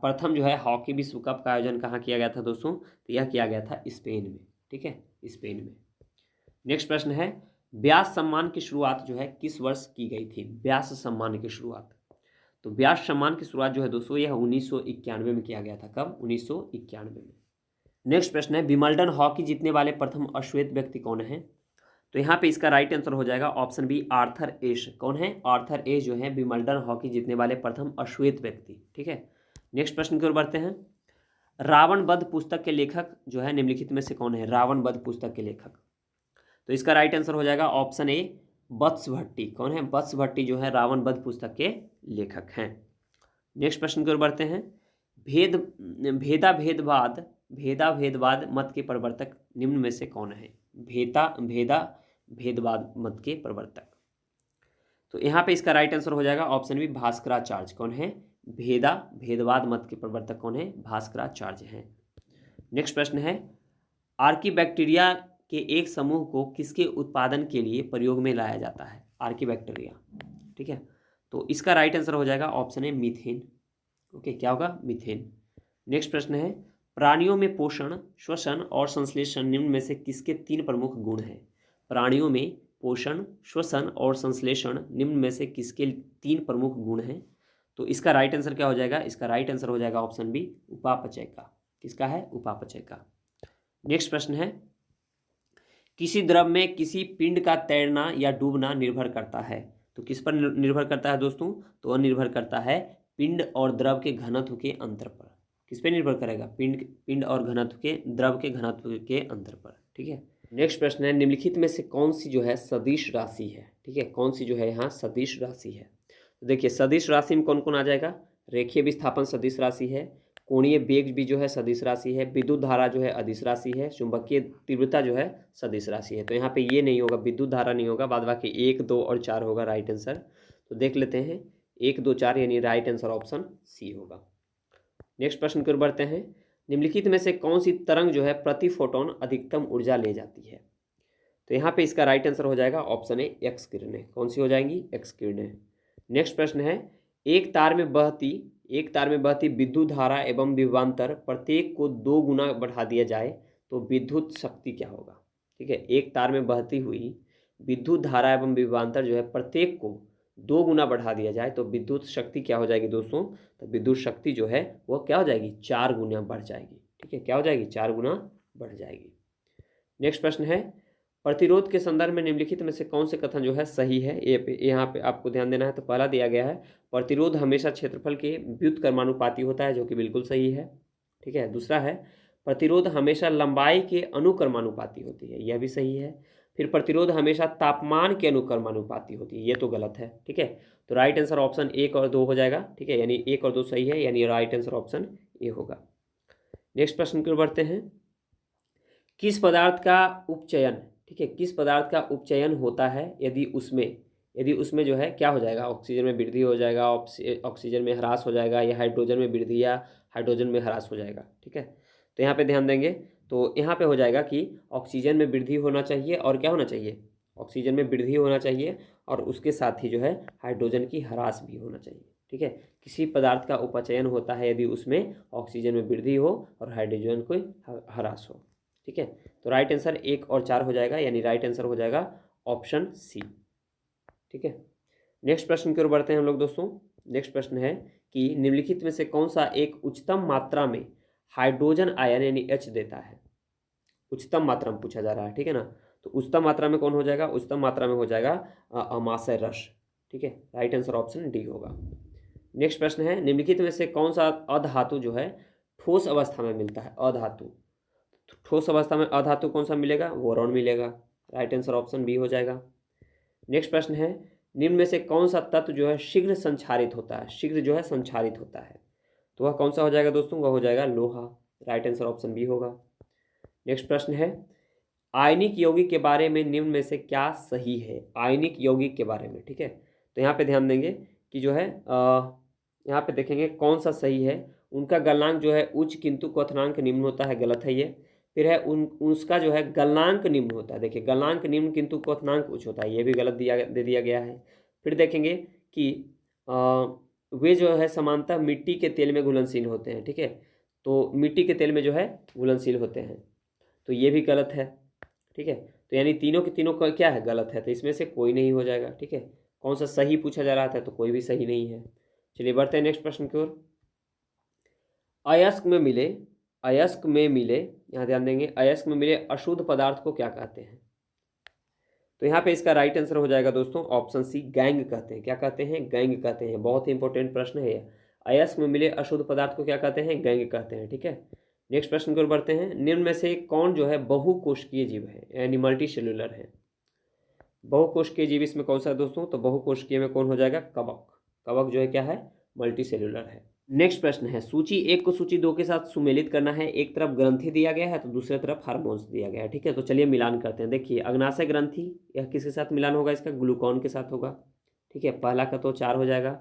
प्रथम जो है हॉकी विश्व कप का आयोजन कहाँ किया गया था दोस्तों, तो यह किया गया था स्पेन में, ठीक है, स्पेन में। नेक्स्ट प्रश्न है, व्यास सम्मान की शुरुआत जो है किस वर्ष की गई थी। व्यास सम्मान की शुरुआत, तो व्यास सम्मान की शुरुआत जो है दोस्तों यह 1991 में किया गया था। कब, 1991 में। नेक्स्ट प्रश्न है, विंबलडन हॉकी जीतने वाले प्रथम अश्वेत व्यक्ति कौन है। तो यहाँ पे इसका राइट आंसर हो जाएगा ऑप्शन बी आर्थर एश। कौन है, आर्थर एश जो है विंबलडन हॉकी जीतने वाले प्रथम अश्वेत व्यक्ति, ठीक है। नेक्स्ट प्रश्न की ओर बढ़ते हैं। रावण वध पुस्तक के लेखक जो है निम्नलिखित में से कौन है, रावण वध पुस्तक के लेखक। तो इसका राइट आंसर हो जाएगा ऑप्शन ए वत्स भट्टी। कौन है, वत्स भट्टी जो है रावण वध पुस्तक के लेखक हैं। नेक्स्ट प्रश्न की ओर बढ़ते हैं। भेदाभेदवाद मत के प्रवर्तक निम्न में से कौन है। भेदवाद मत के प्रवर्तक, तो यहाँ पे इसका राइट आंसर हो जाएगा ऑप्शन बी भास्कराचार्य। कौन है, भेदवाद मत के प्रवर्तक कौन है, भास्कराचार्य हैं। नेक्स्ट प्रश्न है, आर्कीबैक्टीरिया के एक समूह को किसके उत्पादन के लिए प्रयोग में लाया जाता है। आर्कीबैक्टीरिया, ठीक है। तो इसका राइट आंसर हो जाएगा ऑप्शन ए मीथेन। ओके, क्या होगा, मीथेन। नेक्स्ट प्रश्न है, प्राणियों में पोषण, श्वसन और संश्लेषण निम्न में से किसके 3 प्रमुख गुण हैं? प्राणियों में पोषण, श्वसन और संश्लेषण निम्न में से किसके 3 प्रमुख गुण हैं? तो इसका राइट आंसर क्या हो जाएगा? इसका राइट आंसर हो जाएगा ऑप्शन बी, उपापचय का। किसका है? उपापचय का। नेक्स्ट प्रश्न है, किसी द्रव में किसी पिंड का तैरना या डूबना निर्भर करता है? तो किस पर निर्भर करता है दोस्तों? तो वह निर्भर करता है पिंड और द्रव के घनत्व के अंतर पर। किस पे निर्भर करेगा? पिंड और घनत्व के, द्रव के घनत्व के अंतर पर। ठीक है। नेक्स्ट प्रश्न है, निम्नलिखित में से कौन सी जो है सदिश राशि है? ठीक है, कौन सी जो है यहाँ सदिश राशि है? तो देखिए, सदिश राशि में कौन कौन आ जाएगा? रेखीय विस्थापन सदिश राशि है, कोणीय बेग भी जो है सदिश राशि है, विद्युत धारा जो है अदिश राशि है, चुंबकीय तीव्रता जो है सदिश राशि है। तो यहाँ पे ये नहीं होगा, विद्युत धारा नहीं होगा, बाद बाकी 1, 2 और 4 होगा राइट आंसर। तो देख लेते हैं, 1, 2, 4 यानी राइट आंसर ऑप्शन सी होगा। नेक्स्ट प्रश्न की ओर बढ़ते हैं, निम्नलिखित में से कौन सी तरंग जो है प्रति फोटोन अधिकतम ऊर्जा ले जाती है? तो यहाँ पे इसका राइट आंसर हो जाएगा ऑप्शन ए, एक्स किरणें। कौन सी हो जाएंगी? एक्स किरणें। नेक्स्ट प्रश्न है, एक तार में बहती विद्युत धारा एवं विभवांतर प्रत्येक को 2 गुना बढ़ा दिया जाए तो विद्युत शक्ति क्या होगा? ठीक है, एक तार में बहती हुई विद्युत धारा एवं विभवांतर जो है प्रत्येक को 2 गुना बढ़ा दिया जाए तो विद्युत शक्ति क्या हो जाएगी दोस्तों? तो विद्युत शक्ति जो है वो क्या हो जाएगी? 4 गुना बढ़ जाएगी। ठीक है, क्या हो जाएगी? 4 गुना बढ़ जाएगी। नेक्स्ट प्रश्न है, प्रतिरोध के संदर्भ में निम्नलिखित में से कौन से कथन जो है सही है? यहाँ पे आपको ध्यान देना है। तो पहला दिया गया है, प्रतिरोध हमेशा क्षेत्रफल के व्युत्क्रमानुपाती होता है, जो कि बिल्कुल सही है। ठीक है। दूसरा है, प्रतिरोध हमेशा लंबाई के अनुक्रमानुपाती होती है, यह भी सही है। फिर प्रतिरोध हमेशा तापमान के अनुक्रमानुपाती होती है, ये तो गलत है। ठीक है, तो राइट आंसर ऑप्शन 1 और 2 हो जाएगा। ठीक है, यानी 1 और 2 सही है, यानी राइट आंसर ऑप्शन ए होगा। नेक्स्ट प्रश्न की ओर बढ़ते हैं, किस पदार्थ का उपचयन, ठीक है, किस पदार्थ का उपचयन होता है यदि उसमें जो है क्या हो जाएगा? ऑक्सीजन में वृद्धि हो जाएगा, ऑक्सीजन में ह्रास हो जाएगा, या हाइड्रोजन में वृद्धि या हाइड्रोजन में ह्रास हो जाएगा। ठीक है, तो यहाँ पे ध्यान देंगे, तो यहाँ पे हो जाएगा कि ऑक्सीजन में वृद्धि होना चाहिए और क्या होना चाहिए? ऑक्सीजन में वृद्धि होना चाहिए और उसके साथ ही जो है हाइड्रोजन की ह्रास भी होना चाहिए। ठीक है, किसी पदार्थ का उपचयन होता है यदि उसमें ऑक्सीजन में वृद्धि हो और हाइड्रोजन को ह्रास हो। ठीक है, तो राइट आंसर 1 और 4 हो जाएगा, यानी राइट आंसर हो जाएगा ऑप्शन सी। ठीक है, नेक्स्ट प्रश्न की ओर बढ़ते हैं हम लोग दोस्तों। नेक्स्ट प्रश्न है कि निम्नलिखित में से कौन सा एक उच्चतम मात्रा में हाइड्रोजन आयन यानी H देता है? उच्चतम मात्रा में पूछा जा रहा है। ठीक है ना, तो उच्चतम मात्रा में कौन हो जाएगा? उच्चतम मात्रा में हो जाएगा अमाशय रस। ठीक है, राइट आंसर ऑप्शन डी होगा। नेक्स्ट प्रश्न है, निम्नलिखित में से कौन सा अधातु जो है ठोस अवस्था में मिलता है? अधातु, ठोस अवस्था में अधातु कौन सा मिलेगा? बोरॉन मिलेगा। राइट आंसर ऑप्शन बी हो जाएगा। नेक्स्ट प्रश्न है, निम्न में से कौन सा तत्व जो है शीघ्र संक्षारित होता है? शीघ्र जो है संक्षारित होता है, तो वह कौन सा हो जाएगा दोस्तों? वह हो जाएगा लोहा। राइट आंसर ऑप्शन बी होगा। नेक्स्ट प्रश्न है, आयनिक यौगिक के बारे में निम्न में से क्या सही है? आयनिक यौगिक के बारे में। ठीक है, तो यहाँ पे ध्यान देंगे कि जो है यहाँ पे देखेंगे कौन सा सही है। उनका गलनांक जो है उच्च किंतु क्वथनांक निम्न होता है, गलत है ये। फिर है उसका जो है गलनांक निम्न होता है, देखिए गलनांक निम्न किंतु क्वथनांक उच्च होता है, ये भी गलत दे दिया गया है। फिर देखेंगे कि वे जो है समानतः मिट्टी के तेल में घुलनशील होते हैं। ठीक है, तो मिट्टी के तेल में जो है घुलनशील होते हैं, तो ये भी गलत है। ठीक है, तो यानी तीनों के तीनों का क्या है? गलत है, तो इसमें से कोई नहीं हो जाएगा। ठीक है, कौन सा सही पूछा जा रहा था? तो कोई भी सही नहीं है। चलिए बढ़ते हैं नेक्स्ट प्रश्न की ओर। अयस्क में मिले, यहाँ ध्यान देंगे, अयस्क में मिले अशुद्ध पदार्थ को क्या कहते हैं? तो यहाँ पे इसका राइट आंसर हो जाएगा दोस्तों ऑप्शन सी, गैंग कहते हैं। क्या कहते हैं? गैंग कहते हैं। बहुत ही इंपॉर्टेंट प्रश्न है ये। अयस्क में मिले अशुद्ध पदार्थ को क्या कहते हैं? गैंग कहते हैं। ठीक है, नेक्स्ट प्रश्न की ओर बढ़ते हैं। निम्न में से कौन जो है बहुकोशिकीय जीव है यानी मल्टी सेल्यूलर है? बहुकोशिकीय जीव इसमें कौन सा है दोस्तों? तो बहुकोशिकीय में कौन हो जाएगा? कवक। कवक जो है क्या है? मल्टी सेल्यूलर है। नेक्स्ट प्रश्न है, सूची 1 को सूची 2 के साथ सुमेलित करना है। एक तरफ ग्रंथि दिया गया है तो दूसरी तरफ हार्मोन्स दिया गया है। ठीक है, तो चलिए मिलान करते हैं। देखिए, अग्नाशय ग्रंथि, यह किसके साथ मिलान होगा? इसका ग्लूकॉन के साथ होगा। ठीक है, पहला का तो 4 हो जाएगा।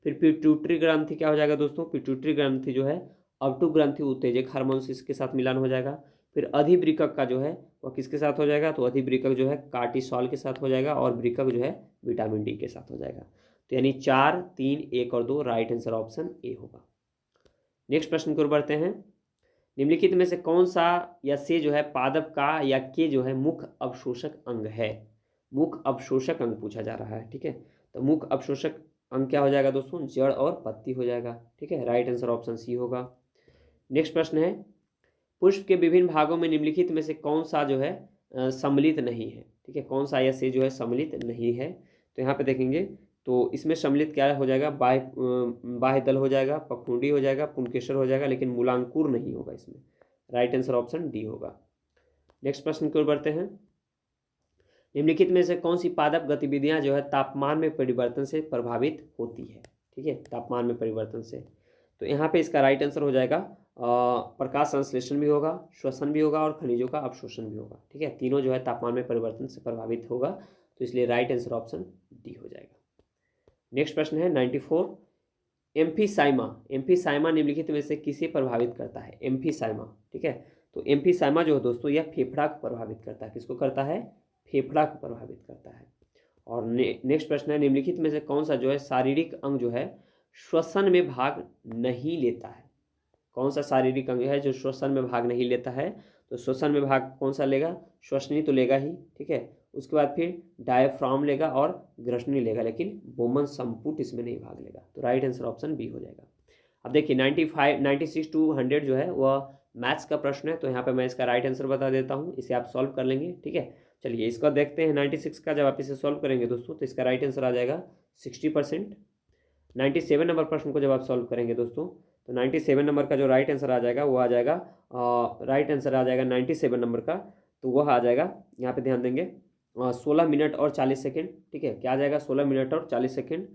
फिर पिट्यूटरी ग्रंथि क्या हो जाएगा दोस्तों? पिट्यूटरी ग्रंथि जो है अवटु ग्रंथि उत्तेजक हार्मोन्स इसके साथ मिलान हो जाएगा। फिर अधिवृक्क का जो है वह किसके साथ हो जाएगा? तो अधिवृक्क जो है कार्टिसोल के साथ हो जाएगा और वृक्क जो है विटामिन डी के साथ हो जाएगा। तो यानी 4, 3, 1 और 2 राइट आंसर ऑप्शन ए होगा। नेक्स्ट प्रश्न की ओर बढ़ते हैं। निम्नलिखित में से कौन सा या से जो है पादप का या के जो है मुख्य अवशोषक अंग है। मुख्य अवशोषक अंग पूछा जा रहा है, ठीक है। तो मुख्य अवशोषक अंग क्या हो जाएगा दोस्तों, जड़ और पत्ती हो जाएगा, ठीक है। राइट आंसर ऑप्शन सी होगा। नेक्स्ट प्रश्न है, पुष्प के विभिन्न भागों में निम्नलिखित में से कौन सा जो है सम्मिलित नहीं है, ठीक है। कौन सा या से जो है सम्मिलित नहीं है। तो यहाँ पे देखेंगे तो इसमें सम्मिलित क्या हो जाएगा, बाह्य दल हो जाएगा, पखुंडी हो जाएगा, पुंकेसर हो जाएगा, लेकिन मूलांकुर नहीं होगा इसमें। राइट आंसर ऑप्शन डी होगा। नेक्स्ट प्रश्न की ओर बढ़ते हैं। निम्नलिखित में से कौन सी पादप गतिविधियां जो है तापमान में परिवर्तन से प्रभावित होती है, ठीक है। तापमान में परिवर्तन से, तो यहाँ पे इसका राइट आंसर हो जाएगा प्रकाश संश्लेषण भी होगा, श्वसन भी होगा और खनिजों का अवशोषण भी होगा, ठीक है। तीनों जो है तापमान में परिवर्तन से प्रभावित होगा, तो इसलिए राइट आंसर ऑप्शन डी हो जाएगा। नेक्स्ट प्रश्न है 94। एम्फीसाइमा, एम्फीसाइमा निम्नलिखित में से किसे प्रभावित करता है। एम्फीसाइमा, ठीक है। तो एम्फीसाइमा जो है दोस्तों यह फेफड़ा को प्रभावित करता है। किसको करता है, फेफड़ा को प्रभावित करता है। और नेक्स्ट प्रश्न है, निम्नलिखित में से कौन सा जो है शारीरिक अंग जो है श्वसन में भाग नहीं लेता है। कौन सा शारीरिक अंग है जो श्वसन में भाग नहीं लेता है। तो श्वसन में भाग कौन सा लेगा, श्वसनी तो लेगा ही, ठीक है। उसके बाद फिर डायफ्राम लेगा और ग्रसनी लेगा, लेकिन बोमन संपुट इसमें नहीं भाग लेगा। तो राइट आंसर ऑप्शन बी हो जाएगा। अब देखिए 96 to 100 जो है वह मैथ्स का प्रश्न है, तो यहाँ पे मैं इसका राइट आंसर बता देता हूँ, इसे आप सॉल्व कर लेंगे, ठीक है। चलिए इसका देखते हैं 96 का, जब आप इसे सॉल्व करेंगे दोस्तों तो इसका राइट आंसर आ जाएगा 60%। 97 नंबर प्रश्न को जब आप सॉल्व करेंगे दोस्तों तो 97 नंबर का जो राइट आंसर आ जाएगा वो आ जाएगा, राइट आंसर आ जाएगा 97 नंबर का, तो वह आ जाएगा, यहाँ पे ध्यान देंगे 16 मिनट और 40 सेकेंड, ठीक है। क्या आ जाएगा, 16 मिनट और 40 सेकेंड।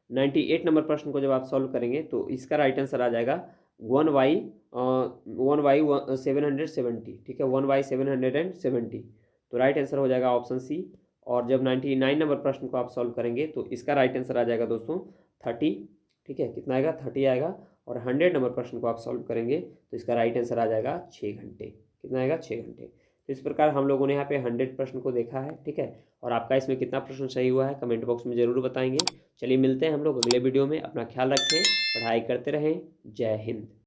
98 नंबर प्रश्न को जब आप सॉल्व करेंगे तो इसका राइट आंसर आ जाएगा 1/770, ठीक है, 1/770। तो राइट आंसर हो जाएगा ऑप्शन सी। और जब 99 नंबर प्रश्न को आप सॉल्व करेंगे तो इसका राइट आंसर आ जाएगा दोस्तों 30, ठीक है। कितना आएगा, 30 आएगा। और 100 नंबर प्रश्न को आप सॉल्व करेंगे तो इसका राइट आंसर आ जाएगा 6 घंटे। कितना आएगा, 6 घंटे। तो इस प्रकार हम लोगों ने यहाँ पे 100 प्रश्न को देखा है, ठीक है। और आपका इसमें कितना प्रश्न सही हुआ है कमेंट बॉक्स में ज़रूर बताएंगे। चलिए मिलते हैं हम लोग अगले वीडियो में। अपना ख्याल रखें, पढ़ाई करते रहें। जय हिंद।